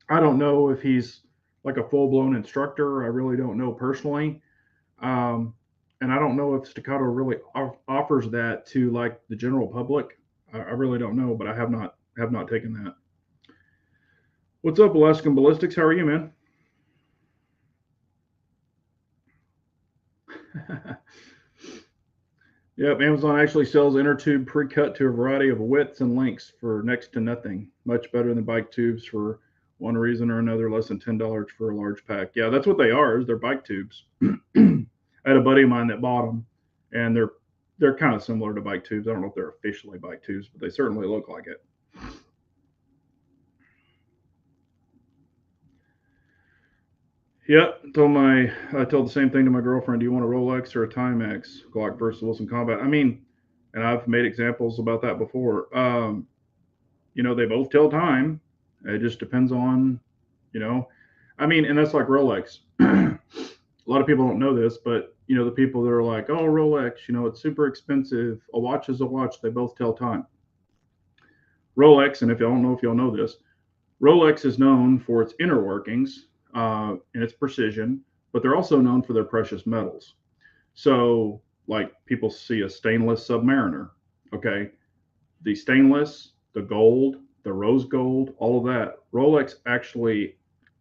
I don't know if he's like a full blown instructor. I really don't know personally. Um, and I don't know if Staccato really offers that to like the general public. I really don't know, but I have not taken that. What's up, Alaskan Ballistics? How are you, man? Yep, Amazon actually sells inner tube pre-cut to a variety of widths and lengths for next to nothing. Much better than bike tubes for one reason or another, less than $10 for a large pack. Yeah, that's what they are. Is they're bike tubes. I had a buddy of mine that bought them, and they're kind of similar to bike tubes. I don't know if they're officially bike tubes, but they certainly look like it. Yep, I told the same thing to my girlfriend. Do you want a Rolex or a Timex Glock versus Wilson Combat? I mean, and I've made examples about that before. They both tell time. It just depends on, you know, I mean, and that's like Rolex. A lot of people don't know this, but the people that are like, oh, Rolex, it's super expensive. A watch is a watch. They both tell time. Rolex, and if y'all don't know if y'all know this, Rolex is known for its inner workings and its precision, but they're also known for their precious metals. So, like people see a stainless Submariner, okay? The stainless, the gold, the rose gold, all of that, Rolex actually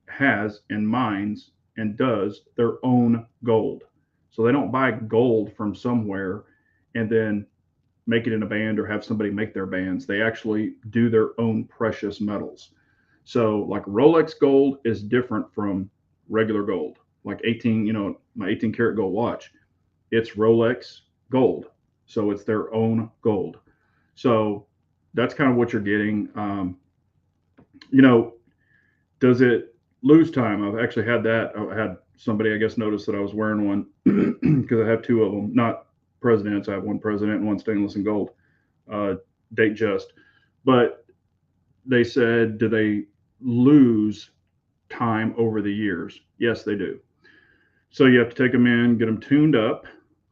has and mines and does their own gold. So they don't buy gold from somewhere and then make it in a band or have somebody make their bands. They actually do their own precious metals. So like Rolex gold is different from regular gold. Like 18, my 18 karat gold watch, it's Rolex gold. So it's their own gold. So that's kind of what you're getting. You know, does it lose time? I've actually had that. I had somebody, I guess, notice that I was wearing one because I have two of them, not presidents. I have one president and one stainless and gold, date just. But they said, do they lose time over the years? Yes, they do. So you have to take them in, get them tuned up,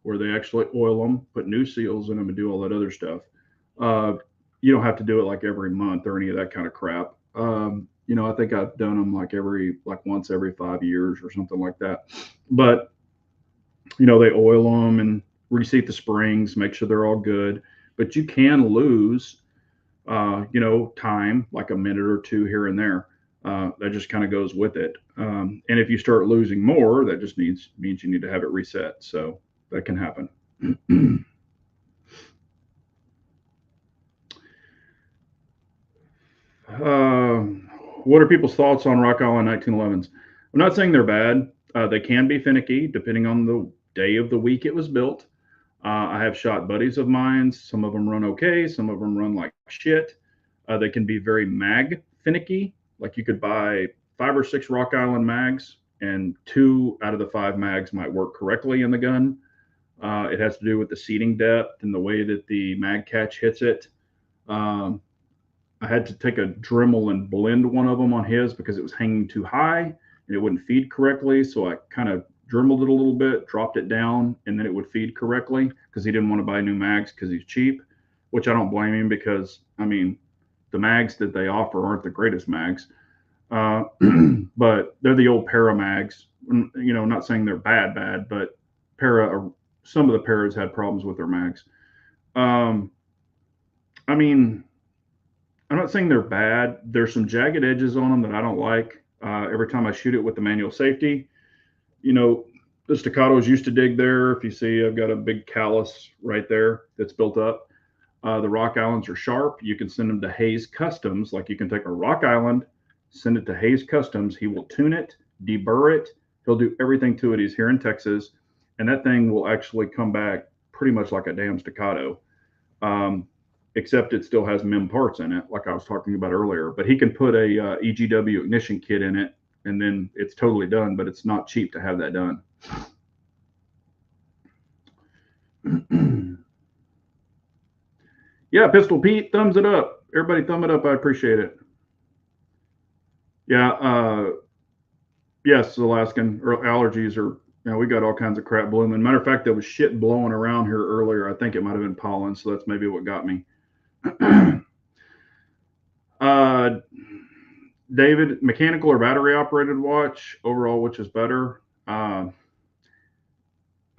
where they actually oil them, put new seals in them, and do all that other stuff. Uh, you don't have to do it like every month or any of that kind of crap. I think I've done them like once every 5 years or something like that. But they oil them and reseat the springs, make sure they're all good. But you can lose, time like a minute or two here and there. That just kind of goes with it. And if you start losing more, that just means you need to have it reset. So that can happen. uh, what are people's thoughts on Rock Island 1911s? I'm not saying they're bad. They can be finicky depending on the day of the week it was built. I have shot buddies of mine. Some of them run okay. Some of them run like shit. They can be very mag finicky. Like you could buy 5 or 6 Rock Island mags, and 2 out of the 5 mags might work correctly in the gun. It has to do with the seating depth and the way that the mag catch hits it. Um, I had to take a Dremel and blend one of them on his because it was hanging too high and it wouldn't feed correctly. So I kind of dremeled it a little bit, dropped it down, and then it would feed correctly because he didn't want to buy new mags because he's cheap, which I don't blame him because, I mean, the mags that they offer aren't the greatest mags. Uh, but they're the old para mags. Not saying they're bad, but para, some of the paras had problems with their mags. Um, I mean, I'm not saying they're bad. There's some jagged edges on them that I don't like. Every time I shoot it with the manual safety, you know, the staccatos used to dig there. If you see, I've got a big callus right there that's built up. The Rock Islands are sharp. You can send them to Hayes Customs. Like you can take a Rock Island, send it to Hayes Customs. He will tune it, deburr it. He'll do everything to it. He's here in Texas, and that thing will actually come back pretty much like a damn staccato. Um, Except it still has MIM parts in it, like I was talking about earlier. But he can put a EGW ignition kit in it, and then it's totally done. But it's not cheap to have that done. Yeah, Pistol Pete, thumbs it up. Everybody, thumb it up. I appreciate it. Yeah. Yes, Alaskan or allergies are. We got all kinds of crap blooming. Matter of fact, there was shit blowing around here earlier. I think it might have been pollen, so that's maybe what got me. uh, David, mechanical or battery operated watch overall, which is better? I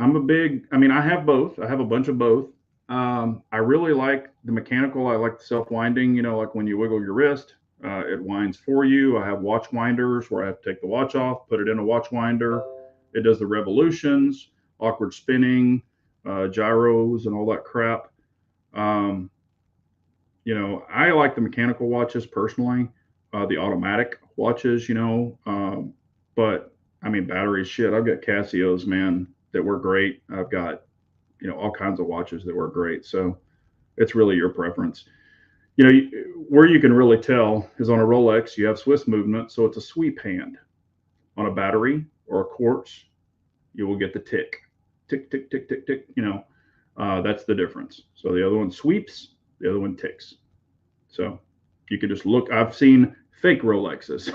have both. I have a bunch of both. I really like the mechanical. I like the self winding, like when you wiggle your wrist, it winds for you. I have watch winders where I have to take the watch off, put it in a watch winder. It does the revolutions, awkward spinning, gyros, and all that crap. Um, I like the mechanical watches personally, the automatic watches, but batteries, shit. I've got Casios, man, that work great. I've got, all kinds of watches that work great. So it's really your preference. Where you can really tell is on a Rolex, you have Swiss movement. So it's a sweep hand. On a battery or a quartz, you will get the tick, tick, tick, tick, tick, tick. That's the difference. So the other one sweeps, the other one ticks. So you can just look. I've seen fake Rolexes.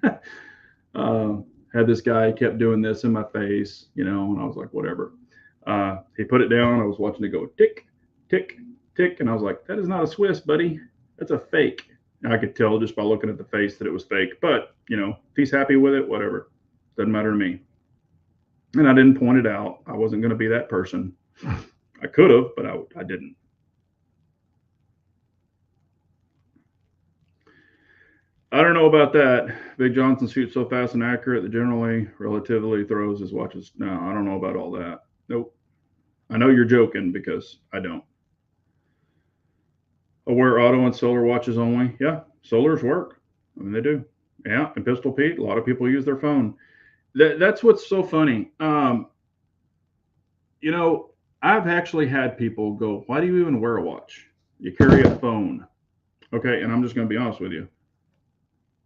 uh, had this guy kept doing this in my face, and I was like, whatever. He put it down. I was watching it go tick, tick, tick, and I was like, that is not a Swiss, buddy. That's a fake. And I could tell just by looking at the face that it was fake. But if he's happy with it, whatever. Doesn't matter to me. And I didn't point it out. I wasn't going to be that person. I could have, but I didn't. I don't know about that. Big Johnson shoots so fast and accurate that generally, relatively throws his watches. No, I don't know about all that. Nope. I know you're joking because I don't. Wear auto and solar watches only. Yeah, solars work. They do. Yeah, and Pistol Pete, a lot of people use their phone. That's what's so funny. You know, I've actually had people go, "Why do you even wear a watch? You carry a phone." Okay, and I'm just going to be honest with you.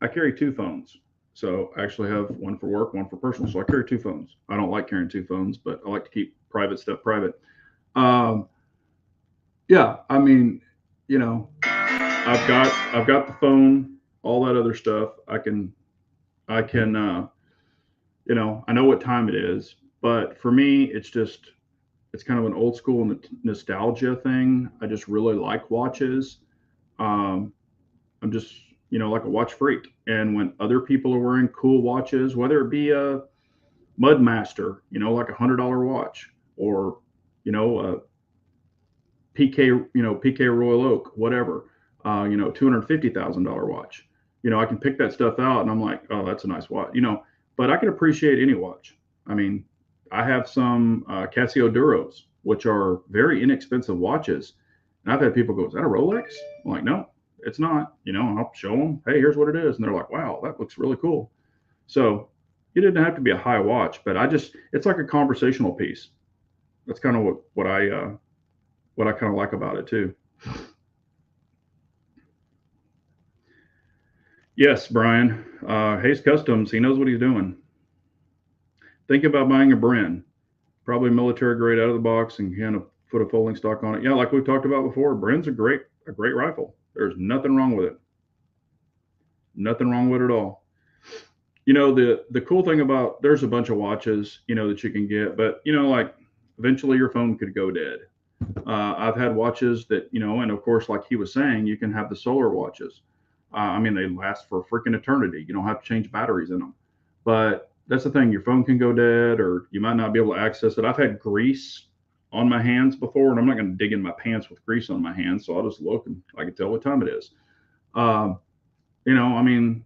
I carry two phones. So I actually have one for work, one for personal. So I carry two phones. I don't like carrying two phones, but I like to keep private stuff private. Um, yeah, you know, I've got the phone, all that other stuff. I can I know what time it is, but for me, it's kind of an old school nostalgia thing. I just really like watches. Um, I'm just like a watch freak, and when other people are wearing cool watches, whether it be a Mudmaster, like $100 watch, or a PK, PK Royal Oak, whatever, $250,000 watch. I can pick that stuff out, and I'm like, oh, that's a nice watch, But I can appreciate any watch. I mean, I have some Casio Duros, which are very inexpensive watches, and I've had people go, "Is that a Rolex?" I'm like, "No, it's not." I'll show them, "Hey, here's what it is," and they're like, "Wow, that looks really cool." So it didn't have to be a high watch, but it's like a conversational piece. That's kind of what I kind of like about it too. Yes, Brian. Hayes Customs, he knows what he's doing. Think about buying a Bren, probably military grade out of the box, and kind of put a folding stock on it. Yeah, like we've talked about before, Bren's a great rifle. There's nothing wrong with it. Nothing wrong with it at all. The cool thing about there's a bunch of watches that you can get, but like eventually your phone could go dead. I've had watches that and of course, like he was saying, you can have the solar watches. They last for a freaking eternity. You don't have to change batteries in them. But that's the thing, your phone can go dead, or you might not be able to access it. I've had grease on my hands before, and I'm not going to dig in my pants with grease on my hands, so I'll just look and I can tell what time it is. Um, you know, I mean,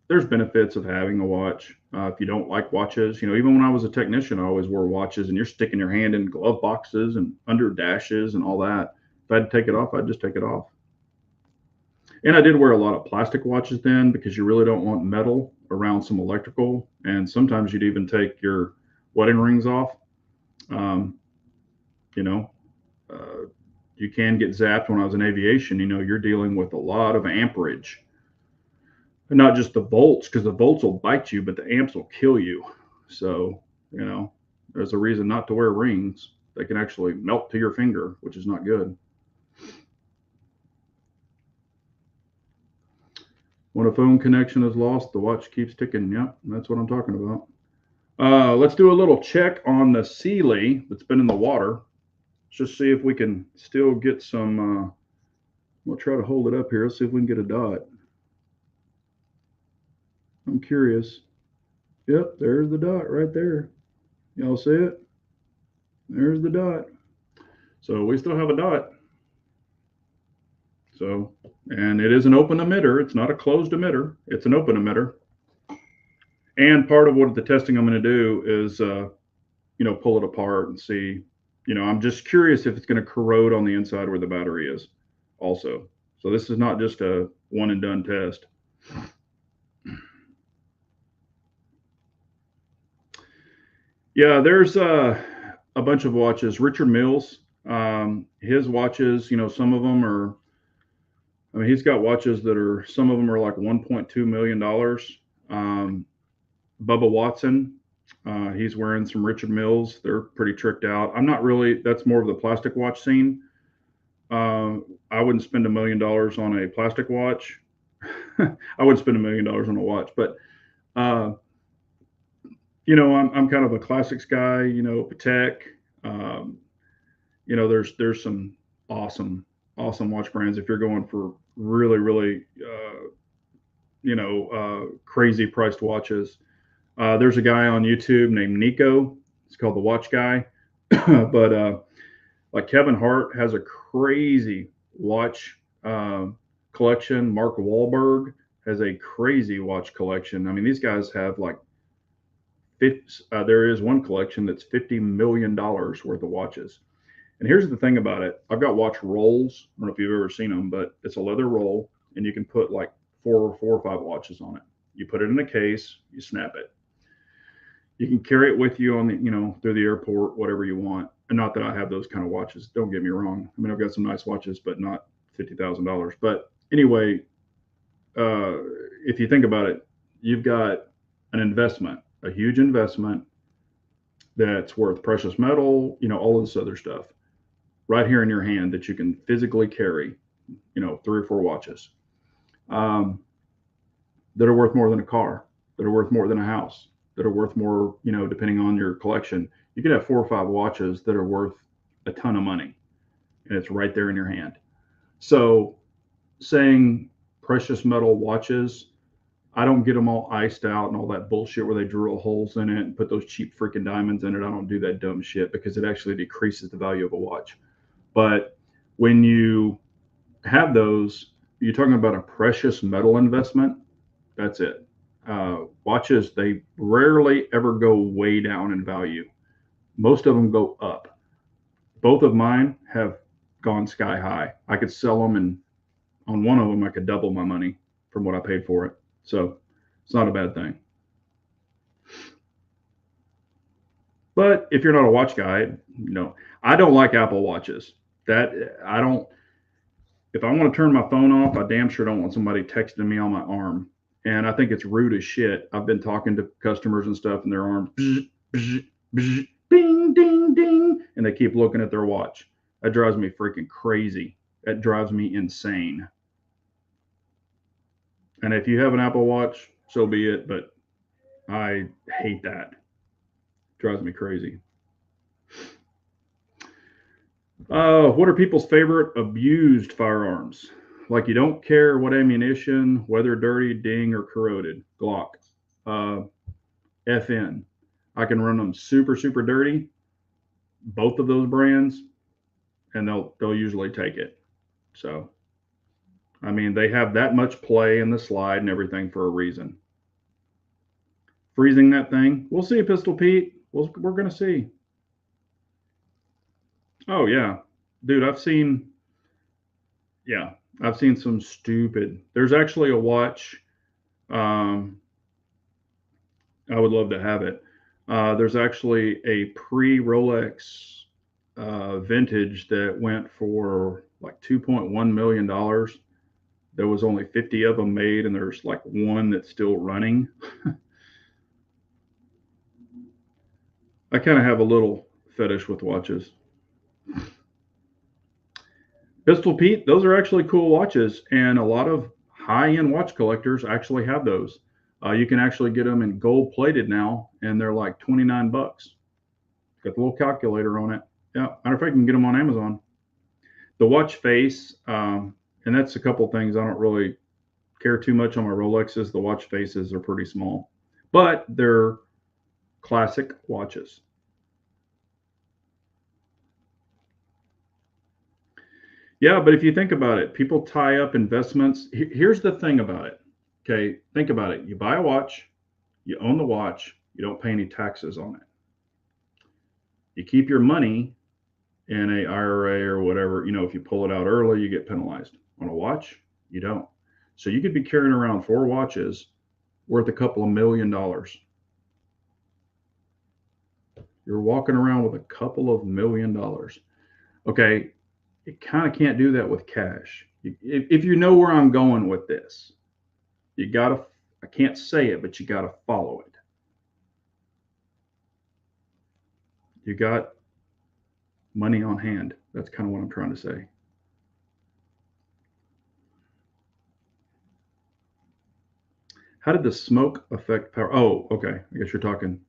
there's benefits of having a watch. If you don't like watches, even when I was a technician, I always wore watches, and you're sticking your hand in glove boxes and under dashes and all that. If I had to take it off, I'd just take it off. And I did wear a lot of plastic watches then because you really don't want metal around some electrical. And sometimes you'd even take your wedding rings off. Um, you know, uh, you can get zapped. When I was in aviation, you're dealing with a lot of amperage, and not just the volts, because the volts will bite you, but the amps will kill you. So, there's a reason not to wear rings. They can actually melt to your finger, which is not good. When a phone connection is lost, the watch keeps ticking. Yep, that's what I'm talking about. Let's do a little check on the Sealy that's been in the water. Just see if we can still get some. We'll try to hold it up here. Let's see if we can get a dot. I'm curious. Yep, there's the dot right there. Y'all see it? There's the dot. So we still have a dot. So, and it is an open emitter. It's not a closed emitter. It's an open emitter. And part of what the testing I'm going to do is, pull it apart and see. I'm just curious if it's going to corrode on the inside where the battery is also. So this is not just a one and done test. Yeah, there's a bunch of watches. Richard Mills, his watches, some of them are, he's got watches that are, some of them are like $1.2 million. Bubba Watson, he's wearing some Richard Mills. They're pretty tricked out. I'm not really, that's more of the plastic watch scene. I wouldn't spend $1 million on a plastic watch. I wouldn't spend $1 million on a watch, but, I'm kind of a classics guy, Patek. There's some awesome watch brands if you're going for really, really, crazy priced watches. There's a guy on YouTube named Nico. It's called The Watch Guy. But like Kevin Hart has a crazy watch collection. Mark Wahlberg has a crazy watch collection. I mean, these guys have like, there is one collection that's $50 million worth of watches. And here's the thing about it. I've got watch rolls. I don't know if you've ever seen them, but it's a leather roll, and you can put like four or five watches on it. You put it in a case, you snap it. You can carry it with you on the, through the airport, whatever you want. And not that I have those kind of watches. Don't get me wrong. I mean, I've got some nice watches, but not $50,000. But anyway, if you think about it, you've got an investment, a huge investment that's worth precious metal, all of this other stuff right here in your hand that you can physically carry, 3 or 4 watches that are worth more than a car, that are worth more than a house, that are worth more, depending on your collection. You could have 4 or 5 watches that are worth a ton of money, and it's right there in your hand. So saying precious metal watches, I don't get them all iced out and all that bullshit where they drill holes in it and put those cheap freaking diamonds in it. I don't do that dumb shit because it actually decreases the value of a watch. But when you have those, you're talking about a precious metal investment. That's it. Watches, they rarely ever go way down in value. Most of them go up. Both of mine have gone sky high. I could sell them, and on one of them, I could double my money from what I paid for it. So it's not a bad thing. But if you're not a watch guy, I don't like Apple watches. If I want to turn my phone off, I damn sure don't want somebody texting me on my arm. And I think it's rude as shit. I've been talking to customers and stuff, and their arms, bzz, bzz, bzz, ding, ding, ding, and they keep looking at their watch. That drives me freaking crazy. That drives me insane. And if you have an Apple Watch, so be it. But I hate that. It drives me crazy. What are people's favorite abused firearms? Like you don't care what ammunition, whether dirty, ding, or corroded. Glock. FN. I can run them super, super dirty, both of those brands, and they'll usually take it. So, I mean, they have that much play in the slide and everything for a reason. Freezing that thing, we'll see, Pistol Pete. We're going to see. Oh, yeah. Dude, I've seen some stupid. There's actually a watch. I would love to have it. There's actually a pre-Rolex vintage that went for like $2.1 million. There was only 50 of them made, and there's like one that's still running. I kind of have a little fetish with watches. Pistol Pete, those are actually cool watches, and a lot of high-end watch collectors actually have those. You can actually get them in gold plated now, and they're like 29 bucks. Got the little calculator on it. Yeah, matter of fact, you can get them on Amazon. The watch face, and that's a couple things I don't really care too much on my Rolexes. The watch faces are pretty small, but they're classic watches. Yeah, but if you think about it, people tie up investments. Here's the thing about it. Okay, think about it. You buy a watch, you own the watch, you don't pay any taxes on it. You keep your money in a IRA or whatever. If you pull it out early, you get penalized. On a watch, you don't. So you could be carrying around 4 watches worth a couple of $1 million. You're walking around with a couple of $1 million. Okay, you kind of can't do that with cash. If you know where I'm going with this, you gotta, I can't say it, but you gotta follow it. You got money on hand. That's kind of what I'm trying to say. How did the smoke affect power? Oh, okay. I guess you're talking.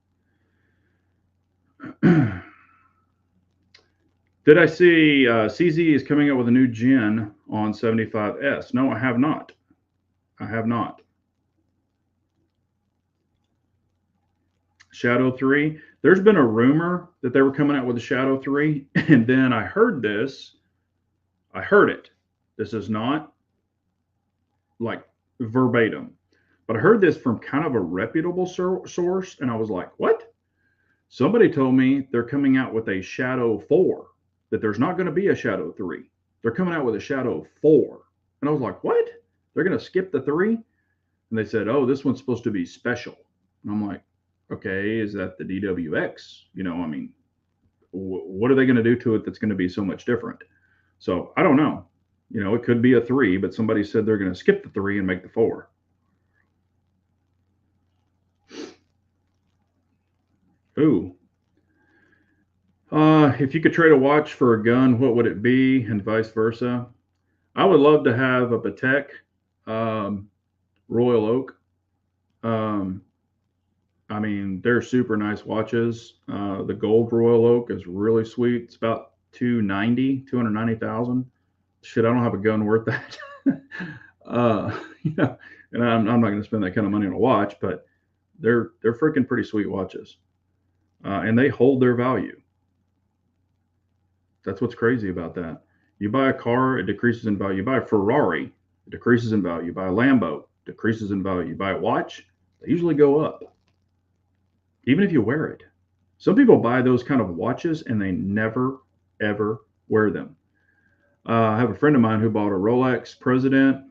Did I see CZ is coming out with a new gin on 75S? No, I have not. I have not. Shadow 3. There's been a rumor that they were coming out with a Shadow 3, and then I heard this. I heard it. This is not like verbatim, but I heard this from kind of a reputable source, and I was like, what? Somebody told me they're coming out with a Shadow 4, that there's not going to be a Shadow 3. They're coming out with a Shadow 4. And I was like, what? They're going to skip the 3? And they said, oh, this one's supposed to be special. And I'm like, okay, is that the DWX? I mean, what are they going to do to it that's going to be so much different? So I don't know. It could be a 3, but somebody said they're going to skip the 3 and make the 4. Ooh. If you could trade a watch for a gun, what would it be, and vice versa? I would love to have a Patek um, Royal Oak. Um, I mean, they're super nice watches. The gold Royal Oak is really sweet. It's about 290,000. Shit, I don't have a gun worth that. uh, and I'm not going to spend that kind of money on a watch, but they're freaking pretty sweet watches, and they hold their value. That's what's crazy about that. You buy a car, it decreases in value. You buy a Ferrari, it decreases in value. You buy a Lambo, decreases in value. You buy a watch, they usually go up, even if you wear it. Some people buy those kind of watches and they never, ever wear them. I have a friend of mine who bought a Rolex President,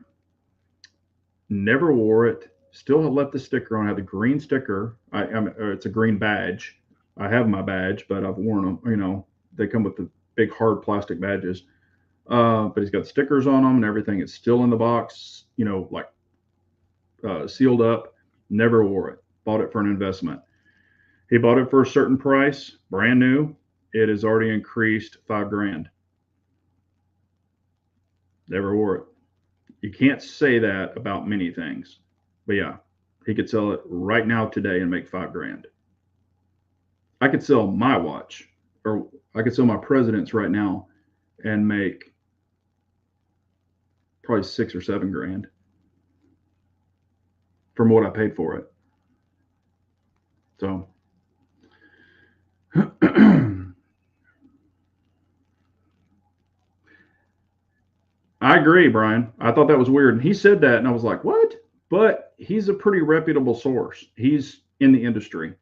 never wore it, still had left the sticker on, had the green sticker. It's a green badge. I have my badge, but I've worn them. They come with the big hard plastic badges. But he's got stickers on them and everything. It's still in the box, like sealed up. Never wore it. Bought it for an investment. He bought it for a certain price, brand new. It has already increased $5,000. Never wore it. You can't say that about many things, but yeah, he could sell it right now today and make $5,000. I could sell my watch, or I could sell my President's right now and make probably 6 or 7 grand from what I paid for it. So I agree, Brian. I thought that was weird. And he said that, and I was like, what? But he's a pretty reputable source. He's in the industry.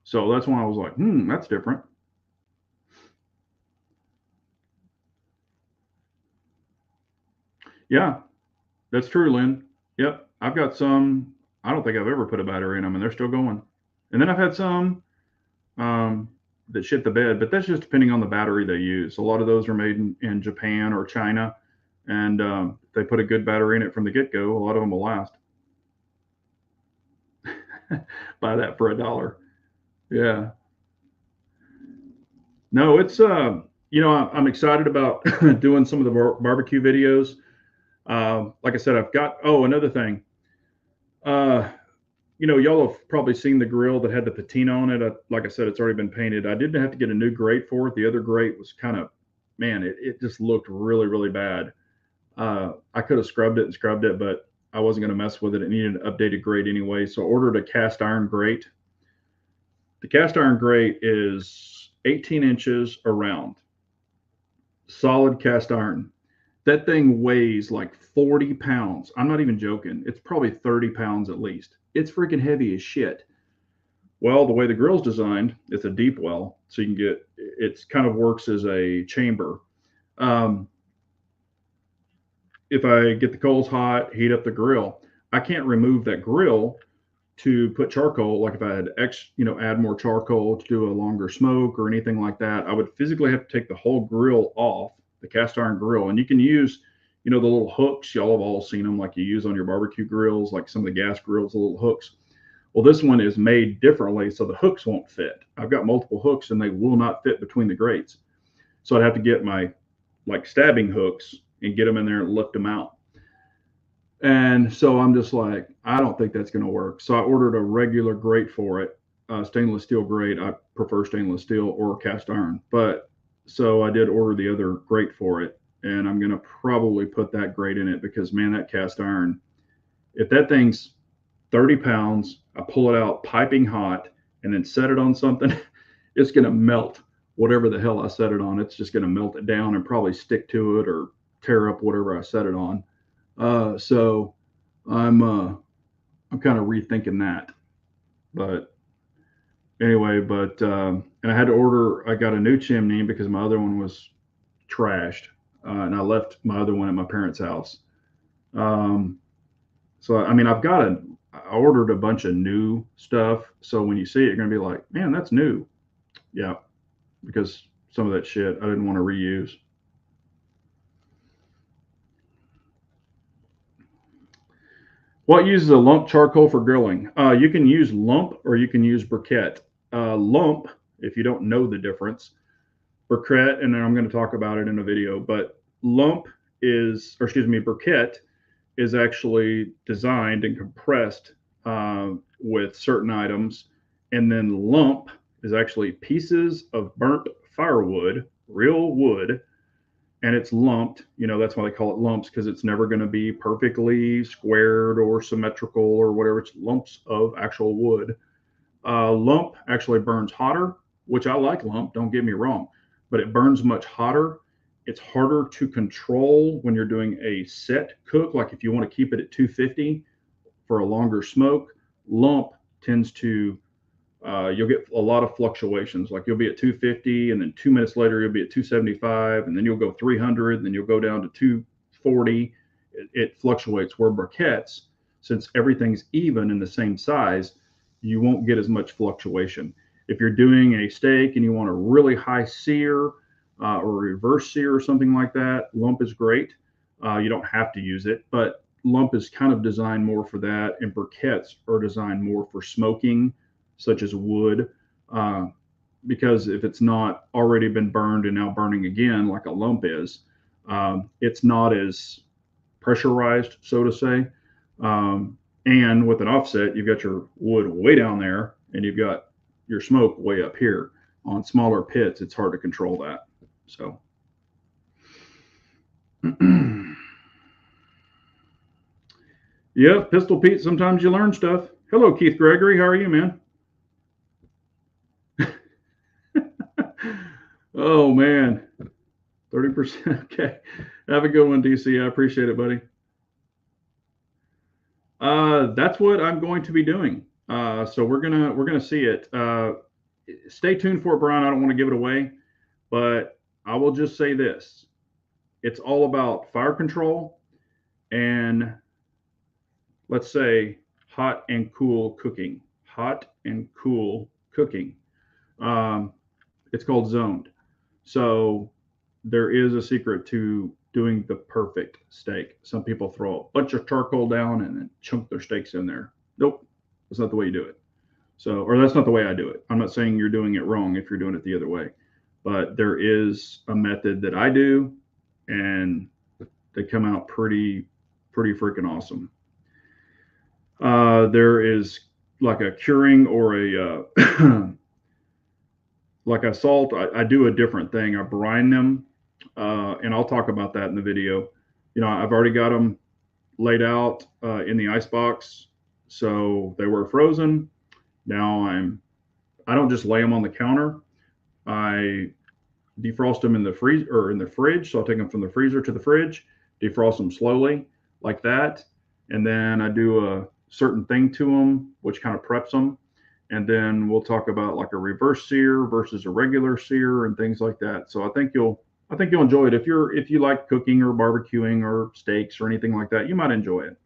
So that's when I was like, that's different. Yeah, that's true, Lynn. Yep. I've got some, I don't think I've ever put a battery in them, and they're still going. And then I've had some um, that shit the bed, but that's just depending on the battery they use. A lot of those are made in Japan or China, and they put a good battery in it from the get go. A lot of them will last. Buy that for $1. Yeah. No, it's I'm excited about doing some of the barbecue videos. Like I said, I've got another thing. Uh, y'all have probably seen the grill that had the patina on it. Like I said, it's already been painted. I didn't have to get a new grate for it. The other grate was kind of, man, it just looked really, really bad. I could have scrubbed it, but I wasn't going to mess with it. It needed an updated grate anyway. So I ordered a cast iron grate. The cast iron grate is 18 inches around, solid cast iron. That thing weighs like 40 pounds. I'm not even joking. It's probably 30 pounds at least. It's freaking heavy as shit. Well, the way the grill's designed, it's a deep well, so you can get it kind of works as a chamber. Um, if I get the coals hot, heat up the grill, I can't remove that grill to put charcoal. Like if I had add more charcoal to do a longer smoke or anything like that, I would physically have to take the whole grill off, the cast iron grill. And you can use, the little hooks. Y'all have all seen them, like you use on your barbecue grills, like some of the gas grills, the little hooks. Well, this one is made differently, so the hooks won't fit. I've got multiple hooks, and they will not fit between the grates. So I'd have to get my like stabbing hooks and get them in there and lift them out. And so I'm just like, I don't think that's going to work. So I ordered a regular grate for it, stainless steel grate. I prefer stainless steel or cast iron. But so I did order the other grate for it. And I'm going to probably put that grate in it because, man, that cast iron, if that thing's 30 pounds, I pull it out piping hot and then set it on something, it's going to melt whatever the hell I set it on. It's just going to melt it down and probably stick to it or tear up whatever I set it on. So I'm kind of rethinking that. But anyway, and I had to order. I got a new chimney because my other one was trashed, and I left my other one at my parents' house. Um, so I mean, I ordered a bunch of new stuff. So when you see it, you're gonna be like, man, that's new. Yeah, because some of that shit I didn't want to reuse. What uses a lump charcoal for grilling? You can use lump or you can use briquette. Lump, if you don't know the difference, briquette, and then I'm going to talk about it in a video, but lump briquette is actually designed and compressed with certain items. And then lump is actually pieces of burnt firewood, real wood, and it's lumped. That's why they call it lumps because it's never going to be perfectly squared or symmetrical or whatever. It's lumps of actual wood. Lump actually burns hotter, which I like lump, don't get me wrong, but it burns much hotter. It's harder to control when you're doing a set cook. Like if you want to keep it at 250 for a longer smoke, lump tends to you'll get a lot of fluctuations. Like you'll be at 250, and then 2 minutes later you'll be at 275, and then you'll go 300, and then you'll go down to 240. It fluctuates. Where briquettes, since everything's even in the same size, you won't get as much fluctuation. If you're doing a steak and you want a really high sear or a reverse sear or something like that, lump is great. You don't have to use it, but lump is kind of designed more for that, and briquettes are designed more for smoking, such as wood, uh, because if it's not already been burned and now burning again, like a lump is, it's not as pressurized, so to say. And with an offset, you've got your wood way down there and you've got your smoke way up here. On smaller pits, it's hard to control that. So, yeah, Pistol Pete, sometimes you learn stuff. Hello, Keith Gregory. How are you, man? Oh, man. 30%. Okay. Have a good one, DC. I appreciate it, buddy. That's what I'm going to be doing. So we're gonna see it. Stay tuned for it, Brian. I don't want to give it away, but I will just say this: it's all about fire control and, let's say, hot and cool cooking. Hot and cool cooking. Um, it's called zoned. So there is a secret to doing the perfect steak. Some people throw a bunch of charcoal down and then chunk their steaks in there. Nope, that's not the way you do it. So, or that's not the way I do it. I'm not saying you're doing it wrong if you're doing it the other way. but there is a method that I do, and they come out pretty freaking awesome. There is like a curing or a like a salt. I do a different thing. I brine them, and I'll talk about that in the video. I've already got them laid out in the ice box, so they were frozen. Now I don't just lay them on the counter. I defrost them in the freezer or in the fridge. So I'll take them from the freezer to the fridge, defrost them slowly like that, and then I do a certain thing to them, which kind of preps them. And then we'll talk about like a reverse sear versus a regular sear and things like that. So I think you'll enjoy it. If you like cooking or barbecuing or steaks or anything like that, you might enjoy it.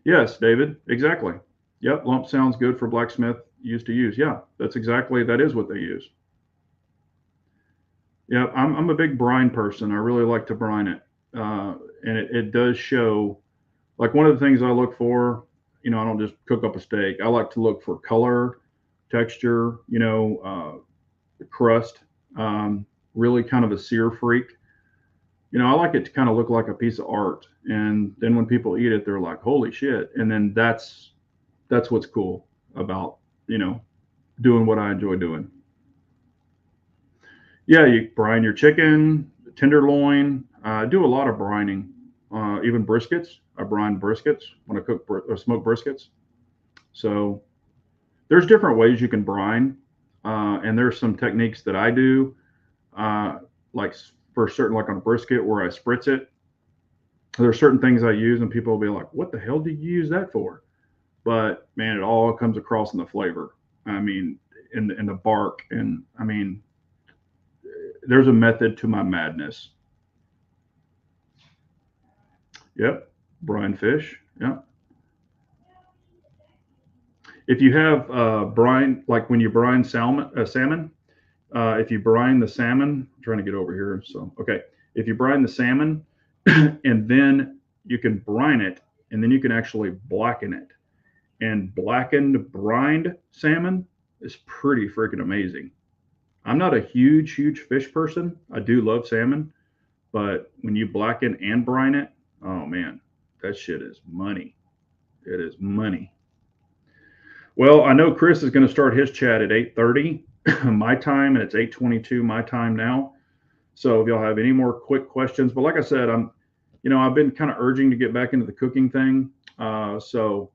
Yes, David, exactly. Yep, lump sounds good for blacksmith used to use. Yeah, that is what they use. Yeah, I'm a big brine person. I really like to brine it. And it does show, like one of the things I look for, I don't just cook up a steak. I like to look for color, texture, crust, really kind of a sear freak. I like it to kind of look like a piece of art. And then when people eat it, they're like, holy shit. And then that's what's cool about, you know, doing what I enjoy doing. Yeah, you brine your chicken, tenderloin. I do a lot of brining, even briskets. I brine briskets when I or smoke briskets. So there's different ways you can brine, and there's some techniques that I do, uh, like for certain, like on a brisket where I spritz it. There are certain things I use, and people will be like, "What the hell do you use that for?" But man, it all comes across in the flavor. I mean, in the bark, and I mean, there's a method to my madness. Yep, brine fish. Yep. If you have brine, like when you brine salmon, if you brine the salmon, I'm trying to get over here. So, okay. If you brine the salmon and then you can brine it and then you can actually blacken it. And blackened brined salmon is pretty freaking amazing. I'm not a huge fish person. I do love salmon, but when you blacken and brine it, oh man, that shit is money. It is money. Well, I know Chris is going to start his chat at 8:30 my time, and it's 8:22 my time now. So if y'all have any more quick questions, but like I said, I've been kind of urging to get back into the cooking thing. So,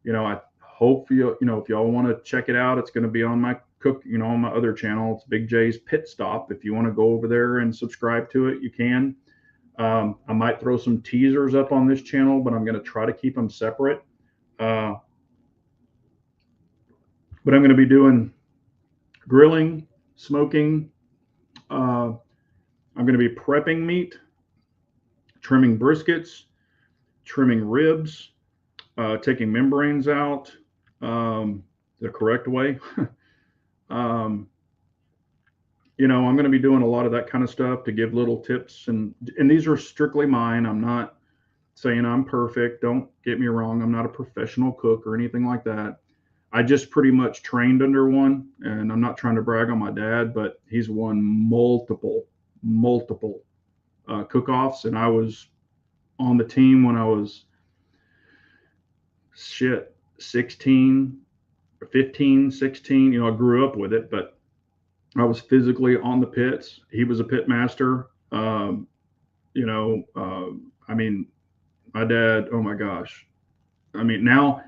I hope if y'all want to check it out, it's going to be on my on my other channel. It's Big J's Pit Stop. If you want to go over there and subscribe to it, you can. I might throw some teasers up on this channel, but I'm going to try to keep them separate. Uh, but I'm going to be doing grilling, smoking. Uh, I'm going to be prepping meat, trimming briskets, trimming ribs, taking membranes out the correct way. um, I'm going to be doing a lot of that kind of stuff to give little tips, and these are strictly mine. I'm not saying I'm perfect. Don't get me wrong. I'm not a professional cook or anything like that. I just pretty much trained under one, and I'm not trying to brag on my dad, but he's won multiple cook-offs, and I was on the team when I was 16, 15, 16. I grew up with it, but I was physically on the pits. He was a pit master. I mean, my dad, oh my gosh. I mean, now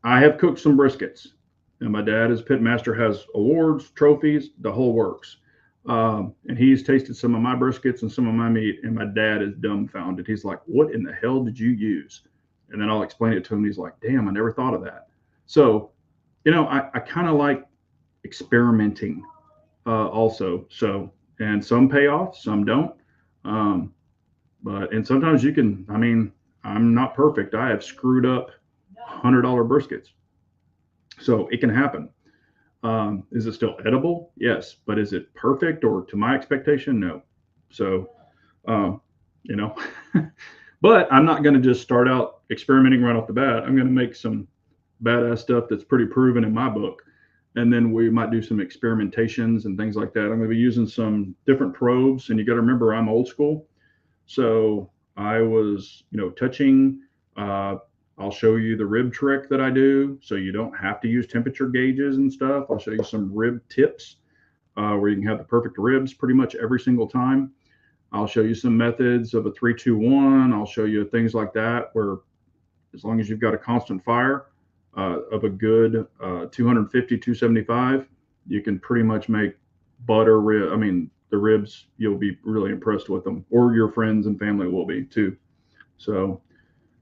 I have cooked some briskets, and my dad, as pit master, has awards, trophies, the whole works. And he's tasted some of my briskets and some of my meat, and my dad is dumbfounded. He's like, "What in the hell did you use?" And then I'll explain it to him. He's like, "Damn, I never thought of that." So, I kind of like experimenting also. So, and some pay off, some don't. Um, and sometimes you can. I mean, I'm not perfect. I have screwed up $100 briskets, so it can happen. Is it still edible? Yes, but is it perfect or to my expectation? No. So, um, you know, but I'm not going to just start out experimenting right off the bat. I'm going to make some badass stuff that's pretty proven in my book. and then we might do some experimentations and things like that. I'm going to be using some different probes, and you got to remember I'm old school, so I was, touching. Uh, I'll show you the rib trick that I do, so you don't have to use temperature gauges and stuff. I'll show you some rib tips where you can have the perfect ribs pretty much every single time. I'll show you some methods of a 3-2-1. I'll show you things like that where as long as you've got a constant fire of a good 250, 275, you can pretty much make butter rib. I mean, the ribs, you'll be really impressed with them, or your friends and family will be too. So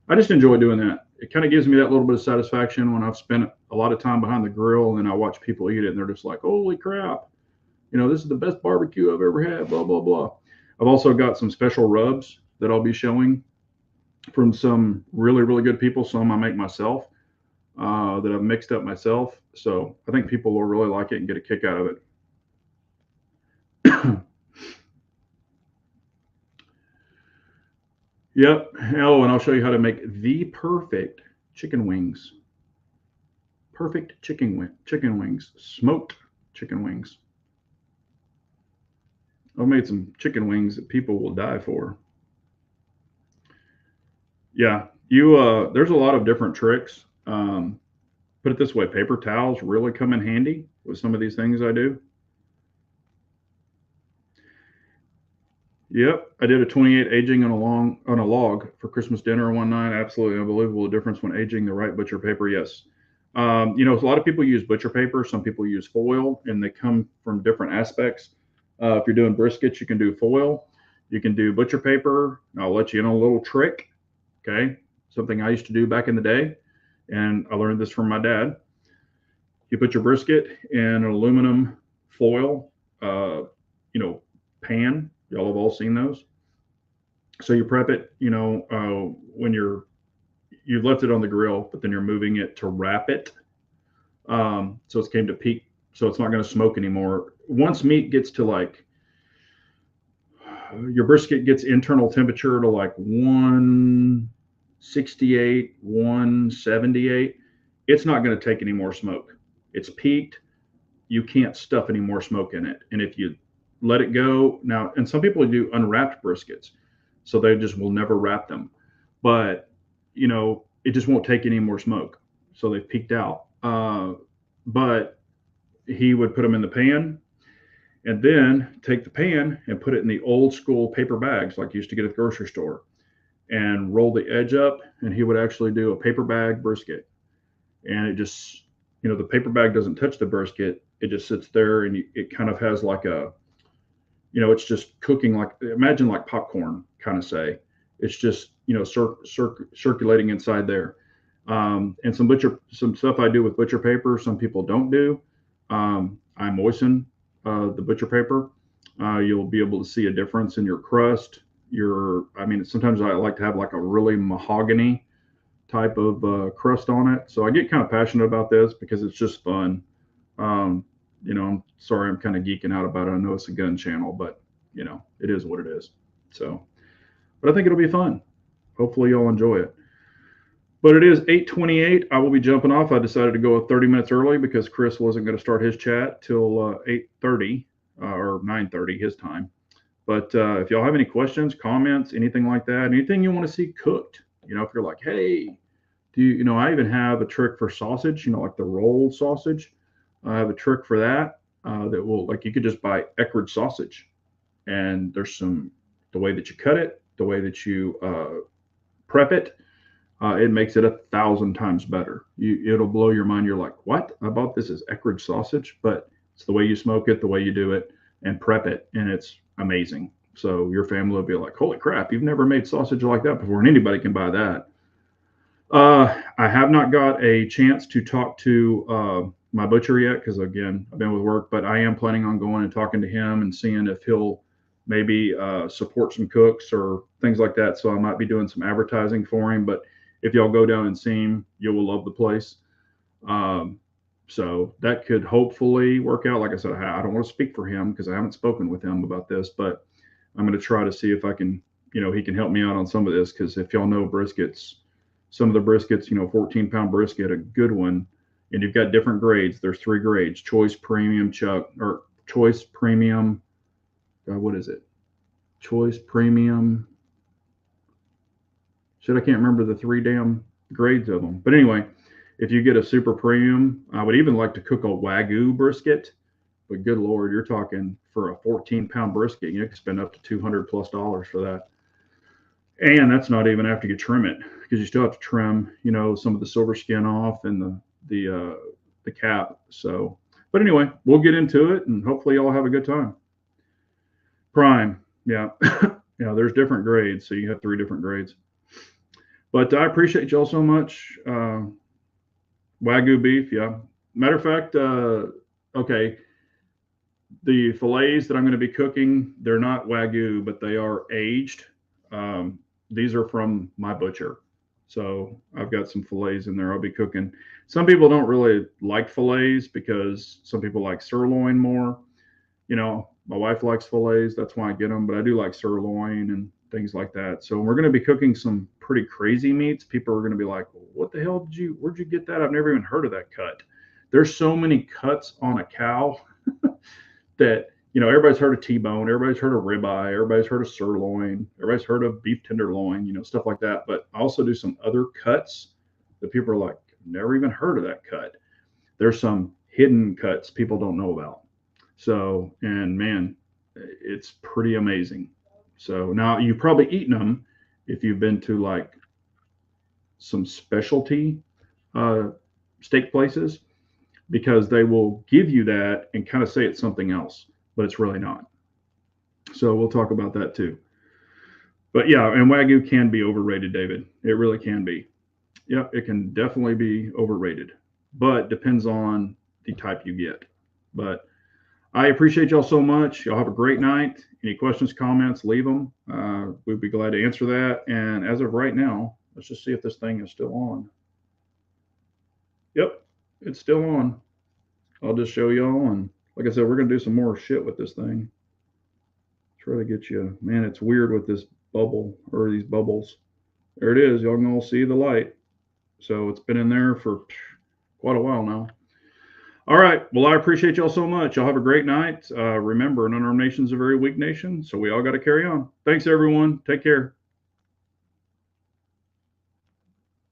I just enjoy doing that. It kind of gives me that little bit of satisfaction when I've spent a lot of time behind the grill and I watch people eat it and they're just like, holy crap, this is the best barbecue I've ever had, blah, blah, blah. I've also got some special rubs that I'll be showing from some really, really good people. Some I make myself that I've mixed up myself. So I think people will really like it and get a kick out of it. Yep. Oh, and I'll show you how to make the perfect chicken wings. Perfect chicken wings, smoked chicken wings. I've made some chicken wings that people will die for. Yeah, there's a lot of different tricks. Put it this way, paper towels really come in handy with some of these things I do. Yep, I did a 28 aging on a log for Christmas dinner one night. Absolutely unbelievable difference when aging the right butcher paper. Yes. A lot of people use butcher paper. Some people use foil, and they come from different aspects. If you're doing briskets, you can do foil. You can do butcher paper. I'll let you in on a little trick. Okay, something I used to do back in the day, and I learned this from my dad. You put your brisket in an aluminum foil, pan. Y'all have all seen those. So you prep it, when you've left it on the grill, but then you're moving it to wrap it. So it's came to peak, so it's not going to smoke anymore. Once meat gets to your brisket gets internal temperature to like 168, 178, it's not going to take any more smoke. It's peaked. You can't stuff any more smoke in it. And if you let it go now, and some people do unwrapped briskets, so they just will never wrap them. But it just won't take any more smoke, so they've peaked out. But he would put them in the pan, and then take the pan and put it in the old school paper bags like you used to get at the grocery store, and roll the edge up, and he would actually do a paper bag brisket. And it just, the paper bag doesn't touch the brisket. It just sits there, and it kind of has like it's just cooking, like, imagine like popcorn, kind of say. It's just, circulating inside there. And some stuff I do with butcher paper, some people don't do. I moisten the butcher paper. You'll be able to see a difference in your crust. Sometimes I like to have like a really mahogany type of crust on it. So I get kind of passionate about this because it's just fun. I'm sorry, I'm kind of geeking out about it. I know it's a gun channel, but it is what it is. So, but I think it'll be fun. Hopefully y'all enjoy it. But it is 8:28. I will be jumping off. I decided to go 30 minutes early because Chris wasn't going to start his chat till 8:30 or 9:30 his time. But if y'all have any questions, comments, anything like that, anything you want to see cooked, if you're like, hey, I even have a trick for sausage, like the rolled sausage. I have a trick for that that will, like, you could just buy Eckrich sausage, and there's the way that you cut it, the way that you prep it, it makes it 1,000 times better. It'll blow your mind. You're like, what? I bought this as Eckrich sausage, but it's the way you smoke it, the way you do it, and prep it, and it's amazing. So your family will be like, holy crap, you've never made sausage like that before, and anybody can buy that. I have not got a chance to talk to my butcher yet because, again, I've been with work, but I am planning on going and talking to him and seeing if he'll maybe support some cooks or things like that. So I might be doing some advertising for him. But if y'all go down and see him, you will love the place. So that could hopefully work out. Like I said, I don't want to speak for him because I haven't spoken with him about this, but I'm going to try to see if I can, he can help me out on some of this. Because if y'all know briskets, some of the briskets, 14-pound brisket, a good one, and you've got different grades. There's 3 grades: choice, premium, chuck, or choice, premium. What is it? Choice, premium. Shit, I can't remember the 3 damn grades of them. But anyway, if you get a super premium, I would even like to cook a Wagyu brisket. But good Lord, you're talking for a 14-pound brisket, you can spend up to $200+ for that. And that's not even after you trim it, because you still have to trim, some of the silver skin off and the cap. So, but anyway, we'll get into it, and hopefully y'all have a good time. Prime, yeah, yeah. There's different grades, so you have 3 different grades. But I appreciate y'all so much. Wagyu beef, yeah. Matter of fact, okay, the fillets that I'm going to be cooking, they're not Wagyu, but they are aged. These are from my butcher. So I've got some fillets in there I'll be cooking. Some people don't really like fillets because some people like sirloin more. My wife likes fillets. That's why I get them. But I do like sirloin and things like that. So we're going to be cooking some pretty crazy meats. People are going to be like, what the hell where'd you get that? I've never even heard of that cut. There's so many cuts on a cow that, everybody's heard of T-bone, everybody's heard of ribeye, everybody's heard of sirloin, everybody's heard of beef tenderloin, stuff like that. But I also do some other cuts that people are like, never even heard of that cut. There's some hidden cuts people don't know about. So, and man, it's pretty amazing. So now you've probably eaten them if you've been to like some specialty steak places, because they will give you that and kind of say it's something else, but it's really not. So we'll talk about that too. But yeah, and Wagyu can be overrated, David. It really can be. Yeah, it can definitely be overrated, but depends on the type you get. But I appreciate y'all so much. Y'all have a great night. Any questions, comments, leave them. We'd be glad to answer that. And as of right now, let's just see if this thing is still on. Yep, it's still on. I'll just show y'all. And like I said, we're going to do some more shit with this thing. Try to get you. Man, it's weird with this bubble or these bubbles. There it is. Y'all can all see the light. So it's been in there for quite a while now. All right. Well, I appreciate y'all so much. Y'all have a great night. Remember, an unarmed nation is a very weak nation, so we all got to carry on. Thanks, everyone. Take care.